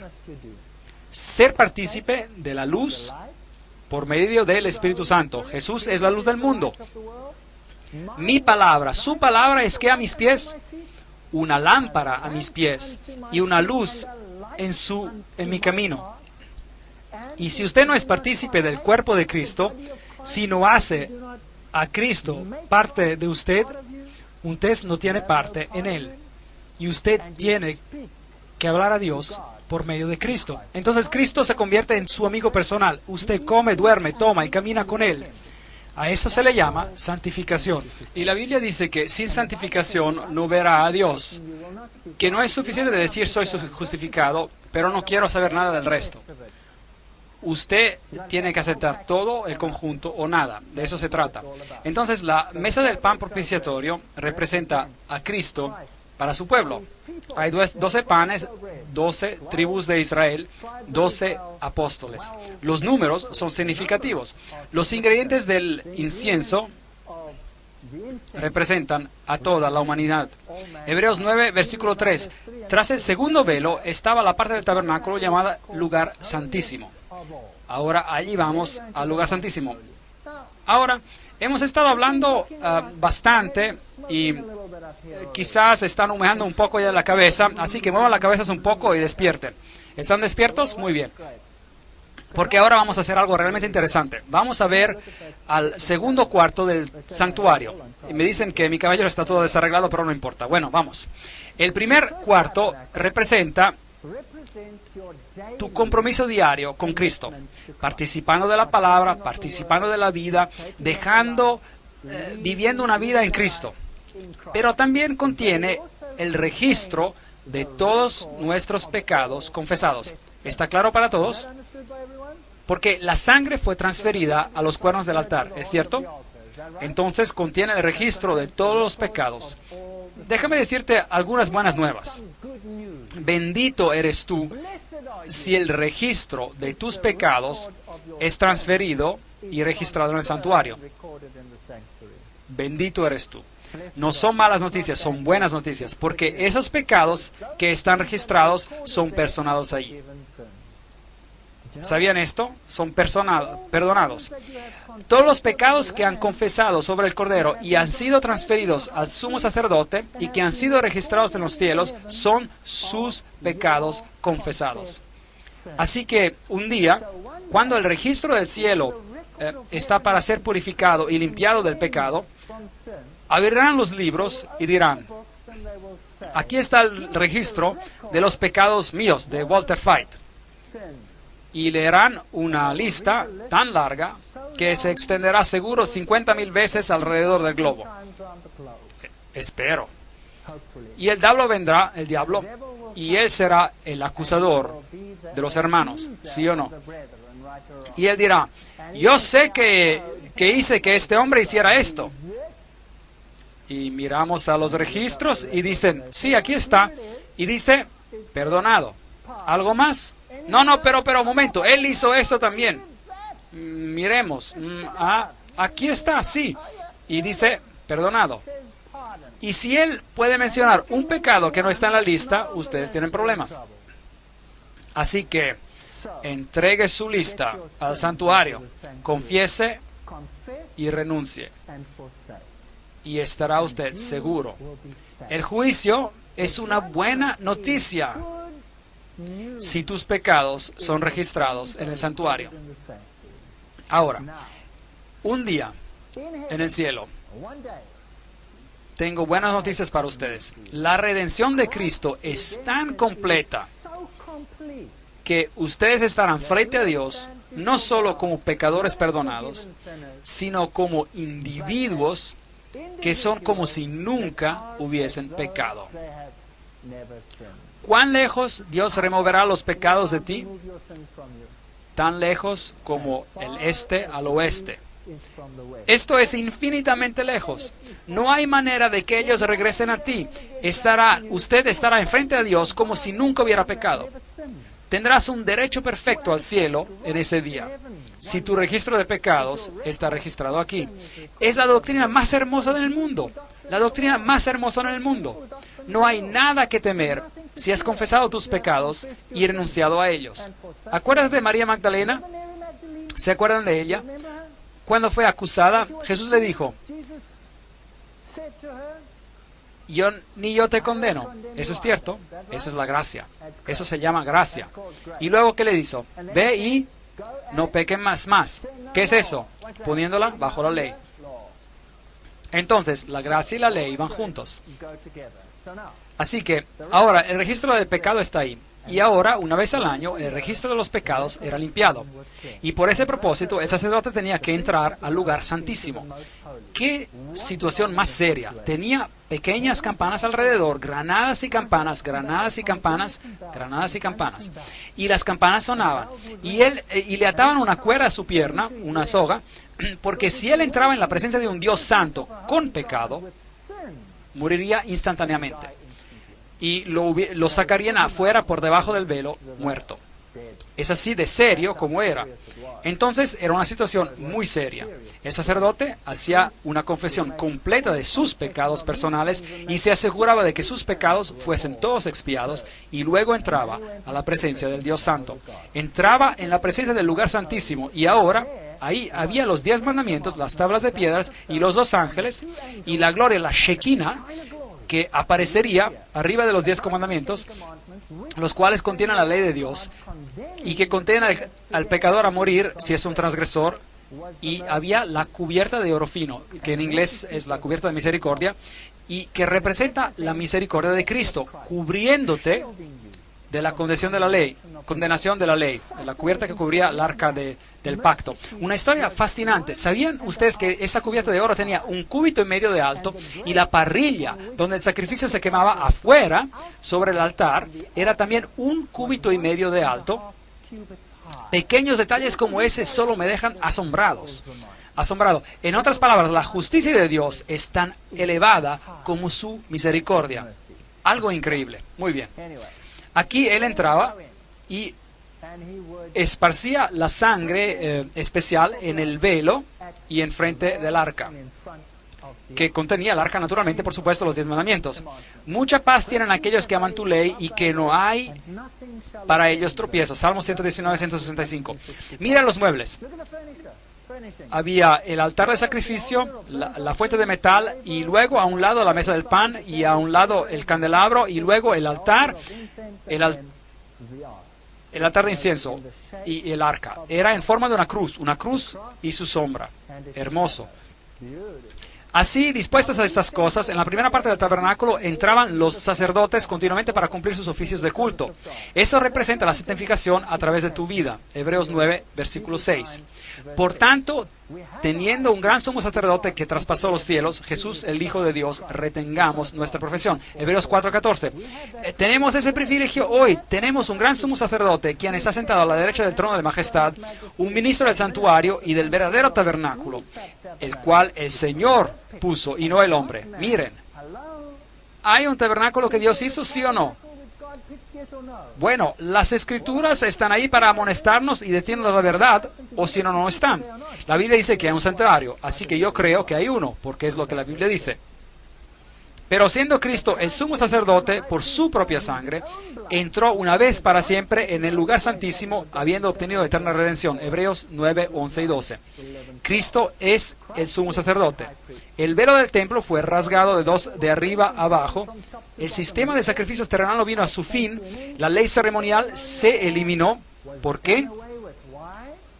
Ser partícipe de la luz por medio del Espíritu Santo. Jesús es la luz del mundo. Mi palabra, su palabra es que a mis pies, una lámpara a mis pies y una luz en mi camino. Y si usted no es partícipe del cuerpo de Cristo, si no hace a Cristo parte de usted no tiene parte en Él. Y usted tiene que hablar a Dios por medio de Cristo. Entonces Cristo se convierte en su amigo personal. Usted come, duerme, toma y camina con Él. A eso se le llama santificación. Y la Biblia dice que sin santificación no verá a Dios. Que no es suficiente de decir soy justificado, pero no quiero saber nada del resto. usted tiene que aceptar todo el conjunto o nada. De eso se trata. Entonces, la mesa del pan propiciatorio representa a Cristo para su pueblo. Hay 12 panes, 12 tribus de Israel, 12 apóstoles. Los números son significativos. Los ingredientes del incienso representan a toda la humanidad. Hebreos 9, versículo 3. Tras el segundo velo estaba la parte del tabernáculo llamada lugar santísimo. Ahora allí vamos al lugar santísimo. Ahora, hemos estado hablando bastante y quizás están humejando un poco ya la cabeza, así que muevan la cabeza un poco y despierten. ¿Están despiertos? Muy bien. Porque ahora vamos a hacer algo realmente interesante. Vamos a ver al segundo cuarto del santuario. Y me dicen que mi cabello está todo desarreglado, pero no importa. Bueno, vamos. El primer cuarto representa tu compromiso diario con Cristo, participando de la palabra, participando de la vida, viviendo una vida en Cristo. Pero también contiene el registro de todos nuestros pecados confesados. ¿Está claro para todos? Porque la sangre fue transferida a los cuernos del altar, ¿es cierto? Entonces contiene el registro de todos los pecados. Déjame decirte algunas buenas nuevas. Bendito eres tú si el registro de tus pecados es transferido y registrado en el santuario. Bendito eres tú. No son malas noticias, son buenas noticias, porque esos pecados que están registrados son personados ahí. ¿Sabían esto? Son perdonados. Todos los pecados que han confesado sobre el Cordero y han sido transferidos al sumo sacerdote y que han sido registrados en los cielos son sus pecados confesados. Así que un día, cuando el registro del cielo está para ser purificado y limpiado del pecado, abrirán los libros y dirán: aquí está el registro de los pecados míos, de Walter Fight. Y leerán una lista tan larga que se extenderá seguro 50,000 veces alrededor del globo. Espero. Y el diablo vendrá, y él será el acusador de los hermanos, ¿sí o no? Y él dirá: yo sé que hice que este hombre hiciera esto. Y miramos a los registros y dicen: sí, aquí está. Y dice: perdonado. ¿Algo más? No, pero un momento, él hizo esto también. Miremos. Aquí está, sí. Y dice: perdonado. Y si él puede mencionar un pecado que no está en la lista, ustedes tienen problemas. Así que entregue su lista al santuario, confiese y renuncie. Y estará usted seguro. El juicio es una buena noticia si tus pecados son registrados en el santuario. Ahora, un día en el cielo, tengo buenas noticias para ustedes. La redención de Cristo es tan completa que ustedes estarán frente a Dios no solo como pecadores perdonados, sino como individuos que son como si nunca hubiesen pecado. ¿Cuán lejos Dios removerá los pecados de ti? Tan lejos como el este al oeste. Esto es infinitamente lejos. No hay manera de que ellos regresen a ti. Usted estará enfrente a Dios como si nunca hubiera pecado. Tendrás un derecho perfecto al cielo en ese día, si tu registro de pecados está registrado aquí. Es la doctrina más hermosa del mundo. La doctrina más hermosa en el mundo. No hay nada que temer si has confesado tus pecados y renunciado a ellos. ¿Acuerdas de María Magdalena? ¿Se acuerdan de ella? Cuando fue acusada, Jesús le dijo: ni yo te condeno. Eso es cierto. Esa es la gracia. Eso se llama gracia. Y luego, ¿qué le hizo? Ve y no pequen más. ¿Qué es eso? Poniéndola bajo la ley. Entonces, la gracia y la ley van juntos. Así que, ahora, el registro del pecado está ahí. Y ahora, una vez al año, el registro de los pecados era limpiado. Y por ese propósito, el sacerdote tenía que entrar al lugar santísimo. ¡Qué situación más seria! Tenía pequeñas campanas alrededor, granadas y campanas, granadas y campanas, granadas y campanas. Y las campanas sonaban. Y le ataban una cuerda a su pierna, una soga, porque si él entraba en la presencia de un Dios santo con pecado, moriría instantáneamente. Y lo sacarían afuera por debajo del velo, muerto. Es así de serio como era. Entonces era una situación muy seria. El sacerdote hacía una confesión completa de sus pecados personales y se aseguraba de que sus pecados fuesen todos expiados, y luego entraba a la presencia del Dios Santo. Entraba en la presencia del lugar santísimo, y ahora ahí había los 10 mandamientos, las tablas de piedras y los 2 ángeles, y la gloria, la Shekinah, que aparecería arriba de los 10 mandamientos, los cuales contienen la ley de Dios y que condenan al pecador a morir si es un transgresor. Y había la cubierta de oro fino, que en inglés es la cubierta de misericordia, y que representa la misericordia de Cristo, cubriéndote de la condenación de la ley, de la cubierta que cubría el arca del pacto. Una historia fascinante. ¿Sabían ustedes que esa cubierta de oro tenía 1,5 cúbitos de alto, y la parrilla donde el sacrificio se quemaba afuera, sobre el altar, era también 1,5 cúbitos de alto? Pequeños detalles como ese solo me dejan asombrado. En otras palabras, la justicia de Dios es tan elevada como su misericordia. Algo increíble. Muy bien. Aquí él entraba y esparcía la sangre especial en el velo y enfrente del arca, que contenía el arca, naturalmente, por supuesto, los 10 mandamientos. Mucha paz tienen aquellos que aman tu ley, y que no hay para ellos tropiezos. Salmo 119, 165. Mira los muebles. Había el altar de sacrificio, la fuente de metal, y luego a un lado la mesa del pan, y a un lado el candelabro, y luego el altar, el altar de incienso y el arca. Era en forma de una cruz y su sombra. Hermoso. Así, dispuestas a estas cosas, en la primera parte del tabernáculo entraban los sacerdotes continuamente para cumplir sus oficios de culto. Eso representa la santificación a través de tu vida. Hebreos 9, versículo 6. Por tanto, teniendo un gran sumo sacerdote que traspasó los cielos, Jesús, el Hijo de Dios, retengamos nuestra profesión. Hebreos 4, 14. Tenemos ese privilegio hoy. Tenemos un gran sumo sacerdote, quien está sentado a la derecha del trono de majestad, un ministro del santuario y del verdadero tabernáculo, el cual el Señor puso y no el hombre. Miren, ¿hay un tabernáculo que Dios hizo, sí o no? Bueno, las escrituras están ahí para amonestarnos y decirnos la verdad, o si no, no están. La Biblia dice que hay un santuario, así que yo creo que hay uno, porque es lo que la Biblia dice. Pero siendo Cristo el sumo sacerdote por su propia sangre, entró una vez para siempre en el lugar santísimo, habiendo obtenido eterna redención. Hebreos 9, 11 y 12. Cristo es el sumo sacerdote. El velo del templo fue rasgado de arriba a abajo. El sistema de sacrificios terrenal vino a su fin. La ley ceremonial se eliminó. ¿Por qué?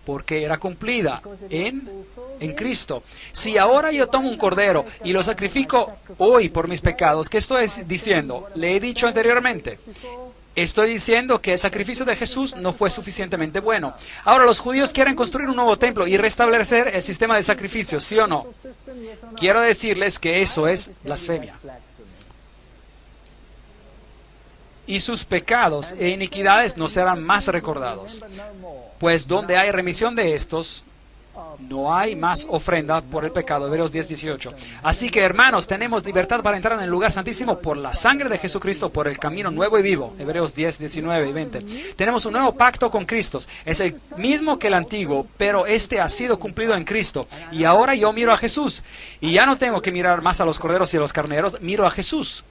Porque era cumplida en Cristo. Si ahora yo tomo un cordero y lo sacrifico hoy por mis pecados, ¿qué estoy diciendo? Le he dicho anteriormente. Estoy diciendo que el sacrificio de Jesús no fue suficientemente bueno. Ahora los judíos quieren construir un nuevo templo y restablecer el sistema de sacrificios, ¿sí o no? Quiero decirles que eso es blasfemia. Y sus pecados e iniquidades no serán más recordados. Pues donde hay remisión de estos, no hay más ofrenda por el pecado. Hebreos 10, 18. Así que, hermanos, tenemos libertad para entrar en el lugar santísimo por la sangre de Jesucristo, por el camino nuevo y vivo. Hebreos 10, 19 y 20. Tenemos un nuevo pacto con Cristo. Es el mismo que el antiguo, pero este ha sido cumplido en Cristo. Y ahora yo miro a Jesús. Y ya no tengo que mirar más a los corderos y a los carneros, miro a Jesús.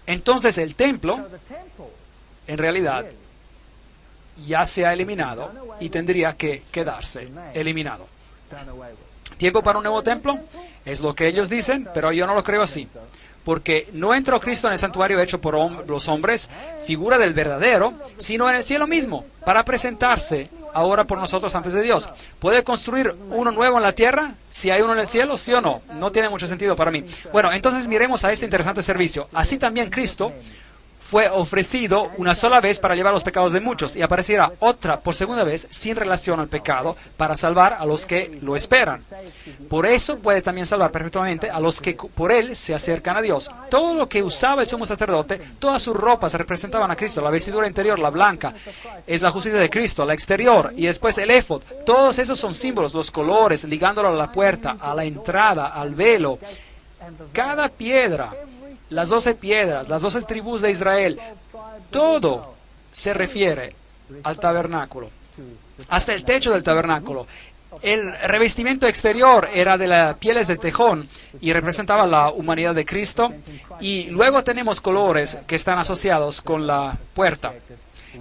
Entonces el templo, en realidad, ya se ha eliminado y tendría que quedarse eliminado. ¿Tiempo para un nuevo templo? Es lo que ellos dicen, pero yo no lo creo así. Porque no entró Cristo en el santuario hecho por los hombres, figura del verdadero, sino en el cielo mismo, para presentarse ahora por nosotros antes de Dios. ¿Puede construir uno nuevo en la tierra si hay uno en el cielo? ¿Sí o no? No tiene mucho sentido para mí. Bueno, entonces miremos a este interesante servicio. Así también Cristo fue ofrecido una sola vez para llevar los pecados de muchos y aparecerá otra por segunda vez sin relación al pecado para salvar a los que lo esperan. Por eso puede también salvar perfectamente a los que por él se acercan a Dios. Todo lo que usaba el sumo sacerdote, todas sus ropas representaban a Cristo. La vestidura interior, la blanca, es la justicia de Cristo, la exterior, y después el éfod. Todos esos son símbolos, los colores, ligándolo a la puerta, a la entrada, al velo. Cada piedra, las 12 piedras, las 12 tribus de Israel, todo se refiere al tabernáculo. Hasta el techo del tabernáculo. El revestimiento exterior era de las pieles de tejón y representaba la humanidad de Cristo. Y luego tenemos colores que están asociados con la puerta.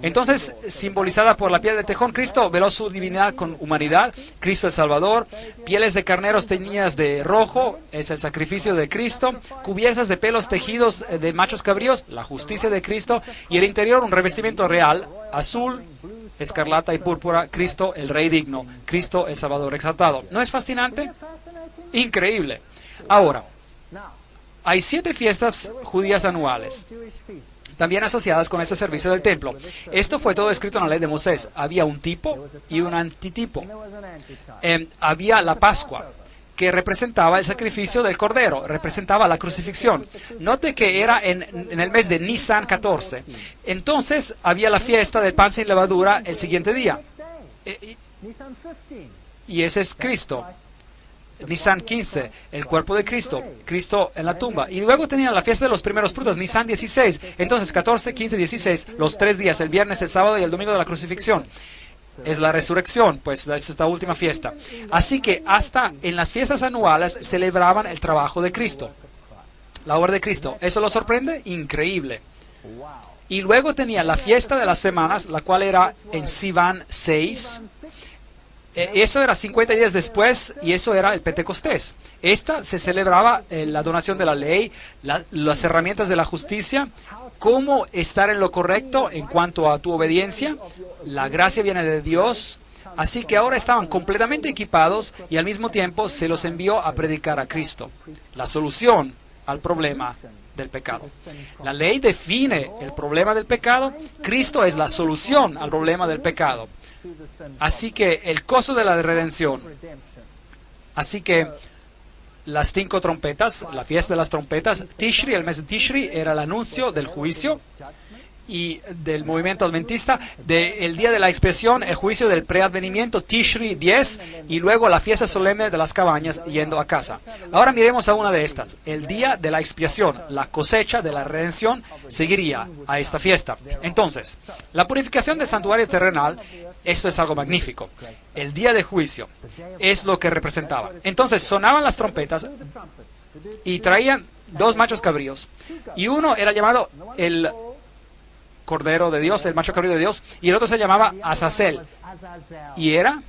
Entonces, simbolizada por la piel de tejón, Cristo veló su divinidad con humanidad, Cristo el Salvador. Pieles de carneros teñidas de rojo, es el sacrificio de Cristo. Cubiertas de pelos tejidos de machos cabríos, la justicia de Cristo. Y el interior, un revestimiento real, azul, escarlata y púrpura, Cristo el Rey digno, Cristo el Salvador exaltado. ¿No es fascinante? Increíble. Ahora, hay 7 fiestas judías anuales, también asociadas con este servicio del templo. Esto fue todo escrito en la ley de Moisés. Había un tipo y un antitipo. Había la Pascua, que representaba el sacrificio del Cordero, representaba la crucifixión. Note que era en el mes de Nisan 14. Entonces había la fiesta del pan sin levadura el siguiente día. Y ese es Cristo. Nisan 15, el cuerpo de Cristo, Cristo en la tumba. Y luego tenían la fiesta de los primeros frutos, Nisan 16. Entonces 14, 15, 16, los 3 días, el viernes, el sábado y el domingo de la crucifixión. Es la resurrección, pues es esta última fiesta. Así que hasta en las fiestas anuales celebraban el trabajo de Cristo, la obra de Cristo. ¿Eso lo sorprende? Increíble. Y luego tenía la fiesta de las semanas, la cual era en Sivan 6. Eso era 50 días después y eso era el Pentecostés. Esta se celebraba la donación de la ley, las herramientas de la justicia, cómo estar en lo correcto en cuanto a tu obediencia. La gracia viene de Dios. Así que ahora estaban completamente equipados y al mismo tiempo se los envió a predicar a Cristo, la solución al problema del pecado. La ley define el problema del pecado. Cristo es la solución al problema del pecado. Así que el costo de la redención. Así que las 5 trompetas, la fiesta de las trompetas, Tishri, el mes de Tishri, era el anuncio del juicio y del movimiento adventista, del día de la expiación, el juicio del preadvenimiento, Tishri 10, y luego la fiesta solemne de las cabañas yendo a casa. Ahora miremos a una de estas. El día de la expiación, la cosecha de la redención, seguiría a esta fiesta. Entonces, la purificación del santuario terrenal, esto es algo magnífico. El día de juicio es lo que representaba. Entonces, sonaban las trompetas y traían 2 machos cabríos, y uno era llamado el Cordero de Dios, el macho cabrío de Dios, y el otro se llamaba Azazel, y era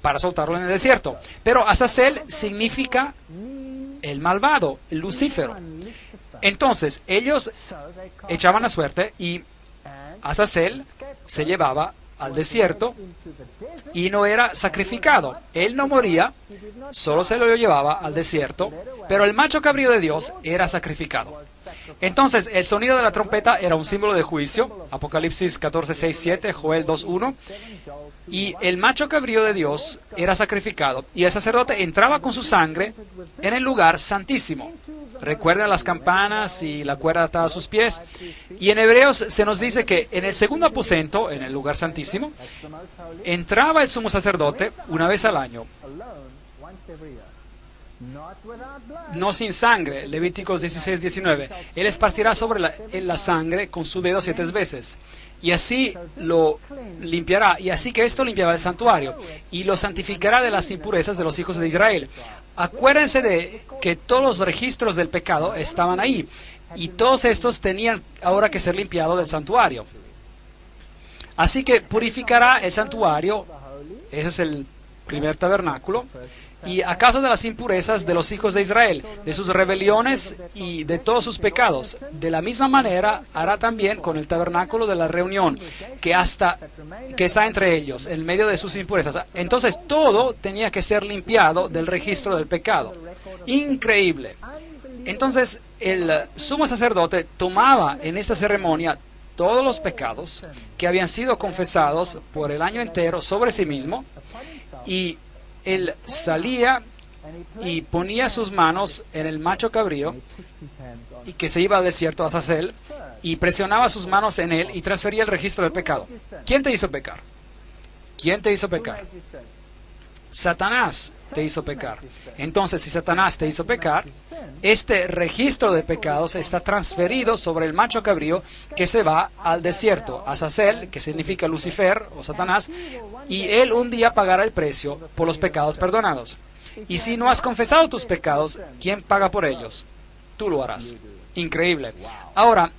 para soltarlo en el desierto. Pero Azazel significa el malvado, el Lucífero. Entonces, ellos echaban la suerte y Azazel se llevaba al desierto y no era sacrificado. Él no moría, solo se lo llevaba al desierto, pero el macho cabrío de Dios era sacrificado. Entonces, el sonido de la trompeta era un símbolo de juicio, Apocalipsis 14, 6, 7, Joel 2, 1, y el macho cabrío de Dios era sacrificado, y el sacerdote entraba con su sangre en el lugar santísimo. Recuerdan las campanas y la cuerda atada a sus pies. Y en Hebreos se nos dice que en el segundo aposento, en el lugar santísimo, entraba el sumo sacerdote una vez al año. No sin sangre, Levíticos 16, 19. Él esparcirá sobre la sangre con su dedo 7 veces. Y así lo limpiará. Y así que esto limpiaba el santuario. Y lo santificará de las impurezas de los hijos de Israel. Acuérdense de que todos los registros del pecado estaban ahí. Y todos estos tenían ahora que ser limpiados del santuario. Así que purificará el santuario. Ese es el primer tabernáculo, y a causa de las impurezas de los hijos de Israel, de sus rebeliones y de todos sus pecados. De la misma manera hará también con el tabernáculo de la reunión, que está entre ellos, en medio de sus impurezas. Entonces todo tenía que ser limpiado del registro del pecado. Increíble. Entonces el sumo sacerdote tomaba en esta ceremonia todos los pecados que habían sido confesados por el año entero sobre sí mismo, y él salía y ponía sus manos en el macho cabrío, y que se iba al desierto a Azazel, y presionaba sus manos en él y transfería el registro del pecado. ¿Quién te hizo pecar? ¿Quién te hizo pecar? Satanás te hizo pecar. Entonces, si Satanás te hizo pecar, este registro de pecados está transferido sobre el macho cabrío, que se va al desierto, a Azazel, que significa Lucifer o Satanás, y él un día pagará el precio por los pecados perdonados. Y si no has confesado tus pecados, ¿quién paga por ellos? Tú lo harás. Increíble. Ahora,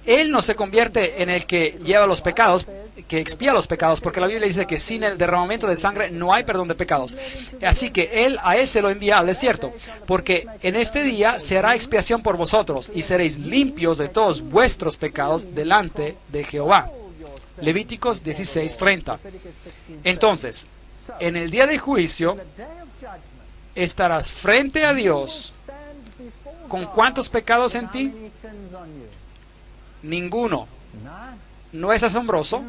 él no se convierte en el que lleva los pecados, que expía los pecados, porque la Biblia dice que sin el derramamiento de sangre no hay perdón de pecados. Así que a él se lo envía al desierto, porque en este día se hará expiación por vosotros y seréis limpios de todos vuestros pecados delante de Jehová. Levíticos 16:30. Entonces, en el día de juicio estarás frente a Dios. ¿Con cuántos pecados en ti? Ninguno. ¿No es asombroso?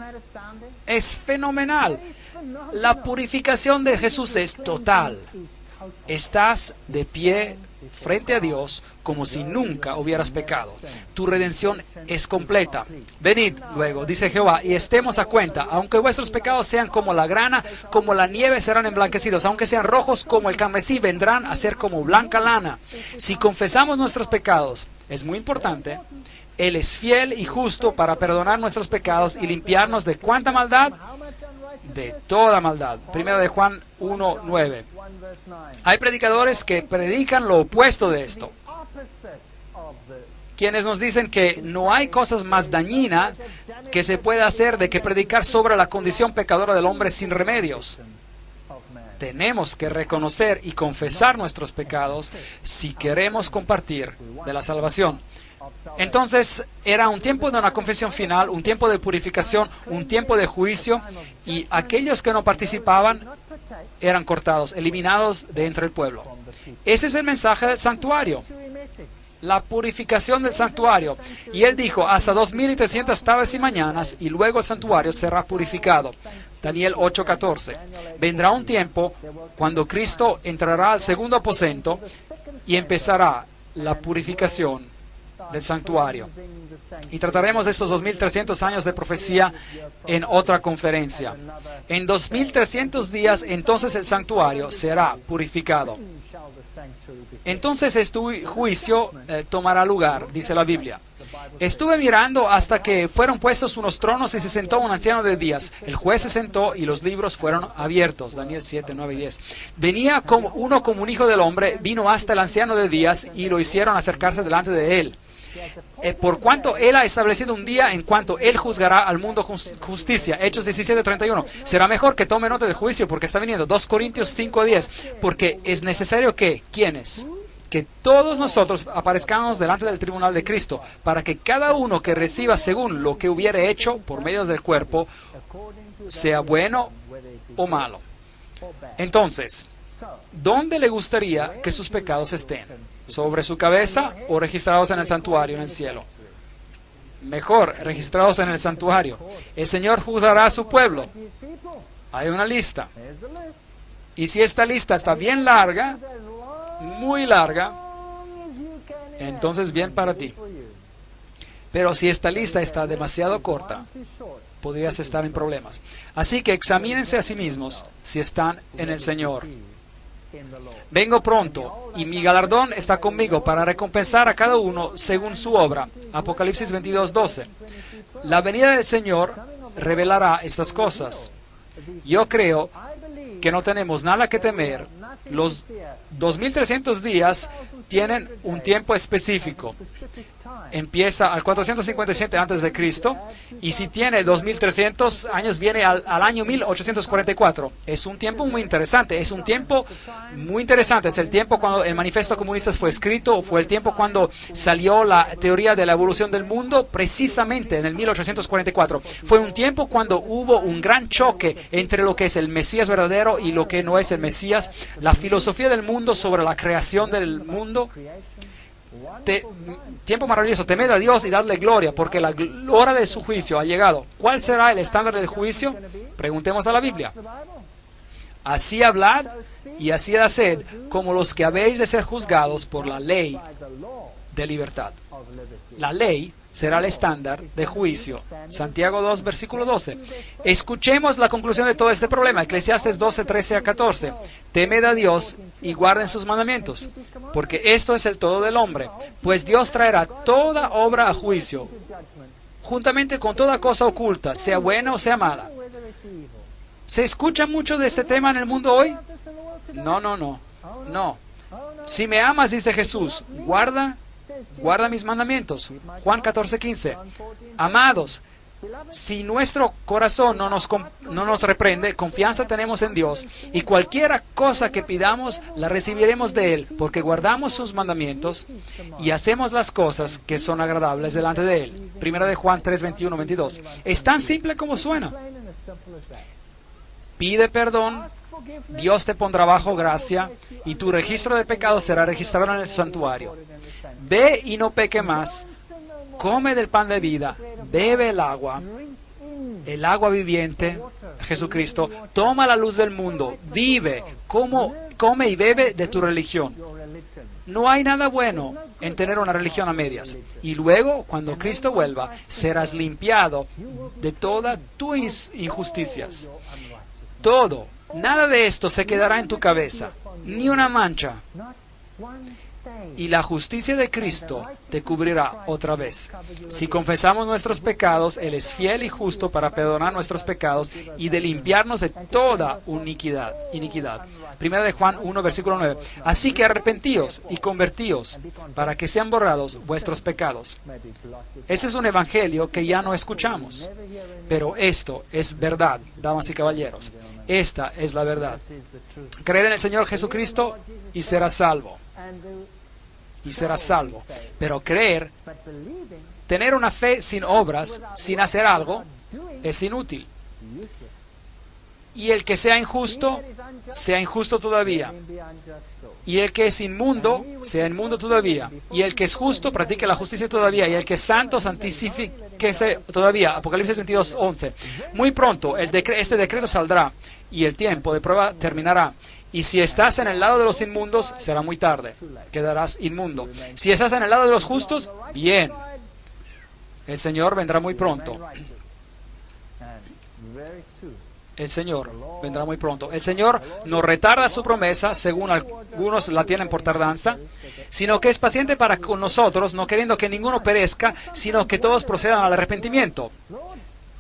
Es fenomenal. La purificación de Jesús es total. Estás de pie frente a Dios como si nunca hubieras pecado. Tu redención es completa. Venid luego, dice Jehová, y estemos a cuenta. Aunque vuestros pecados sean como la grana, como la nieve serán emblanquecidos. Aunque sean rojos como el carmesí, vendrán a ser como blanca lana. Si confesamos nuestros pecados, es muy importante, Él es fiel y justo para perdonar nuestros pecados y limpiarnos de ¿cuánta maldad? De toda maldad. Primero de Juan 1:9. Hay predicadores que predican lo opuesto de esto, quienes nos dicen que no hay cosas más dañinas que se pueda hacer de que predicar sobre la condición pecadora del hombre sin remedios. Tenemos que reconocer y confesar nuestros pecados si queremos compartir de la salvación. Entonces era un tiempo de una confesión final, un tiempo de purificación, un tiempo de juicio, y aquellos que no participaban eran cortados, eliminados de entre el pueblo. Ese es el mensaje del santuario, la purificación del santuario. Y él dijo, hasta 2300 tardes y mañanas, y luego el santuario será purificado. Daniel 8:14. Vendrá un tiempo cuando Cristo entrará al segundo aposento y empezará la purificación del santuario. Y trataremos de estos 2300 años de profecía en otra conferencia. En 2300 días, entonces el santuario será purificado. Entonces este juicio tomará lugar, dice la Biblia. Estuve mirando hasta que fueron puestos unos tronos y se sentó un anciano de días. El juez se sentó y los libros fueron abiertos. Daniel 7, 9 y 10. Venía como un hijo del hombre, vino hasta el anciano de días y lo hicieron acercarse delante de él. Por cuanto él ha establecido un día en cuanto él juzgará al mundo justicia. Hechos 17:31. Será mejor que tome nota del juicio porque está viniendo. 2 Corintios 5:10. Porque es necesario que, ¿quiénes? Que todos nosotros aparezcamos delante del tribunal de Cristo, para que cada uno que reciba según lo que hubiere hecho por medio del cuerpo, sea bueno o malo. Entonces, ¿dónde le gustaría que sus pecados estén? ¿Sobre su cabeza o registrados en el santuario en el cielo? Mejor, registrados en el santuario. El Señor juzgará a su pueblo. Hay una lista. Y si esta lista está bien larga, muy larga, entonces bien para ti. Pero si esta lista está demasiado corta, podrías estar en problemas. Así que examínense a sí mismos si están en el Señor. Vengo pronto, y mi galardón está conmigo para recompensar a cada uno según su obra. Apocalipsis 22:12. La venida del Señor revelará estas cosas. Yo creo que no tenemos nada que temer. Los 2300 días tienen un tiempo específico. Empieza al 457 antes de Cristo, y si tiene 2300 años viene al año 1844. Es un tiempo muy interesante, es el tiempo cuando el Manifiesto Comunista fue escrito, fue el tiempo cuando salió la teoría de la evolución del mundo, precisamente en el 1844. Fue un tiempo cuando hubo un gran choque entre lo que es el Mesías verdadero y lo que no es el Mesías, la filosofía del mundo sobre la creación del mundo. Tiempo maravilloso, temed a Dios y dadle gloria, porque la hora de su juicio ha llegado. ¿Cuál será el estándar del juicio? Preguntemos a la Biblia. Así hablad y así haced, como los que habéis de ser juzgados por la ley de libertad. La ley será el estándar de juicio. Santiago 2, versículo 12. Escuchemos la conclusión de todo este problema. Eclesiastes 12, 13 a 14. Temed a Dios y guarden sus mandamientos, porque esto es el todo del hombre. Pues Dios traerá toda obra a juicio, juntamente con toda cosa oculta, sea buena o sea mala. ¿Se escucha mucho de este tema en el mundo hoy? No. Si me amas, dice Jesús, guarda mis mandamientos. Juan 14:15. Amados, si nuestro corazón no nos reprende, confianza tenemos en Dios, y cualquier cosa que pidamos la recibiremos de Él, porque guardamos sus mandamientos y hacemos las cosas que son agradables delante de Él. Primera de Juan 3:21-22. Es tan simple como suena. Pide perdón, Dios te pondrá bajo gracia, y tu registro de pecados será registrado en el santuario. Ve y no peque más, come del pan de vida, bebe el agua viviente, Jesucristo, toma la luz del mundo, vive, come y bebe de tu religión. No hay nada bueno en tener una religión a medias. Y luego, cuando Cristo vuelva, serás limpiado de todas tus injusticias. Todo, nada de esto se quedará en tu cabeza, ni una mancha. Y la justicia de Cristo te cubrirá otra vez. Si confesamos nuestros pecados, Él es fiel y justo para perdonar nuestros pecados y de limpiarnos de toda iniquidad. Primera de Juan 1, versículo 9. Así que arrepentíos y convertíos para que sean borrados vuestros pecados. Ese es un evangelio que ya no escuchamos. Pero esto es verdad, damas y caballeros. Esta es la verdad. Creer en el Señor Jesucristo y serás salvo. Pero tener una fe sin obras, sin hacer algo, es inútil. Y el que sea injusto todavía. Y el que es inmundo, sea inmundo todavía. Y el que es justo, practique la justicia todavía. Y el que es santo, santifíquese todavía. Apocalipsis 22:11. Muy pronto este decreto saldrá y el tiempo de prueba terminará. Y si estás en el lado de los inmundos, será muy tarde. Quedarás inmundo. Si estás en el lado de los justos, bien. El Señor vendrá muy pronto. El Señor no retarda su promesa, según algunos la tienen por tardanza, sino que es paciente para con nosotros, no queriendo que ninguno perezca, sino que todos procedan al arrepentimiento.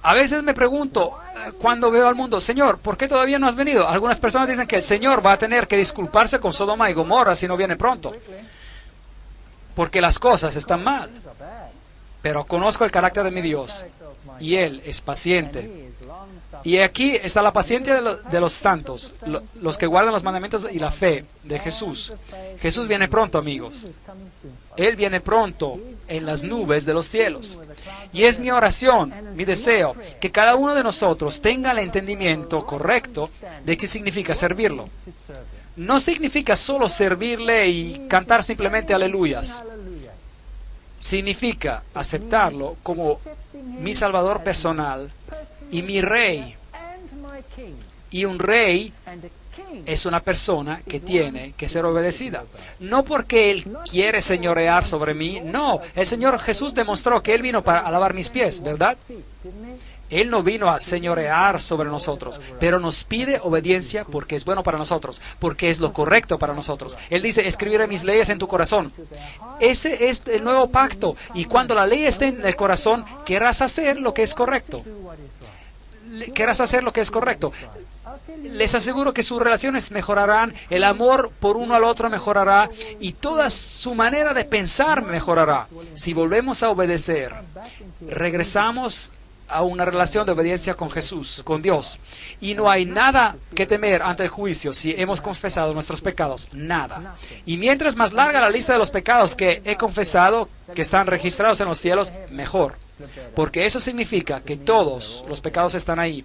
A veces me pregunto, cuando veo al mundo, Señor, ¿por qué todavía no has venido? Algunas personas dicen que el Señor va a tener que disculparse con Sodoma y Gomorra si no viene pronto, porque las cosas están mal. Pero conozco el carácter de mi Dios, y Él es paciente. Y aquí está la paciencia de los santos, los que guardan los mandamientos y la fe de Jesús. Jesús viene pronto, amigos. Él viene pronto en las nubes de los cielos. Y es mi oración, mi deseo, que cada uno de nosotros tenga el entendimiento correcto de qué significa servirlo. No significa solo servirle y cantar simplemente aleluyas. Significa aceptarlo como mi Salvador personal y mi Rey. Y un rey es una persona que tiene que ser obedecida. No porque Él quiere señorear sobre mí, no. El Señor Jesús demostró que Él vino para lavar mis pies, ¿verdad? Él no vino a señorear sobre nosotros, pero nos pide obediencia porque es bueno para nosotros, porque es lo correcto para nosotros. Él dice, escribiré mis leyes en tu corazón. Ese es el nuevo pacto. Y cuando la ley esté en el corazón, querrás hacer lo que es correcto. les aseguro que sus relaciones mejorarán, el amor por uno al otro mejorará y toda su manera de pensar mejorará. Si volvemos a obedecer, regresamos a una relación de obediencia con Jesús, con Dios. Y no hay nada que temer ante el juicio si hemos confesado nuestros pecados. Nada. Y mientras más larga la lista de los pecados que he confesado, que están registrados en los cielos, mejor. Porque eso significa que todos los pecados están ahí.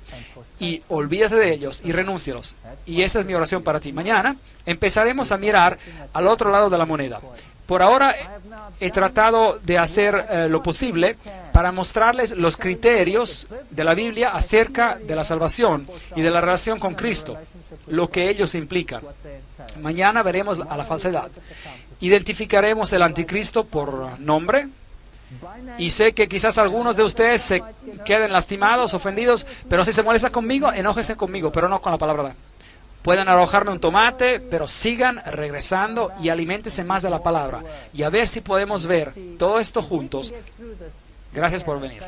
Y olvídate de ellos y renúncialos. Y esa es mi oración para ti. Mañana empezaremos a mirar al otro lado de la moneda. Por ahora he tratado de hacer lo posible para mostrarles los criterios de la Biblia acerca de la salvación y de la relación con Cristo, lo que ellos implican. Mañana veremos a la falsedad. Identificaremos el anticristo por nombre. Y sé que quizás algunos de ustedes se queden lastimados, ofendidos, pero si se molestan conmigo, enójense conmigo, pero no con la palabra. Pueden arrojarme un tomate, pero sigan regresando y aliméntense más de la palabra. Y a ver si podemos ver todo esto juntos. Gracias por venir.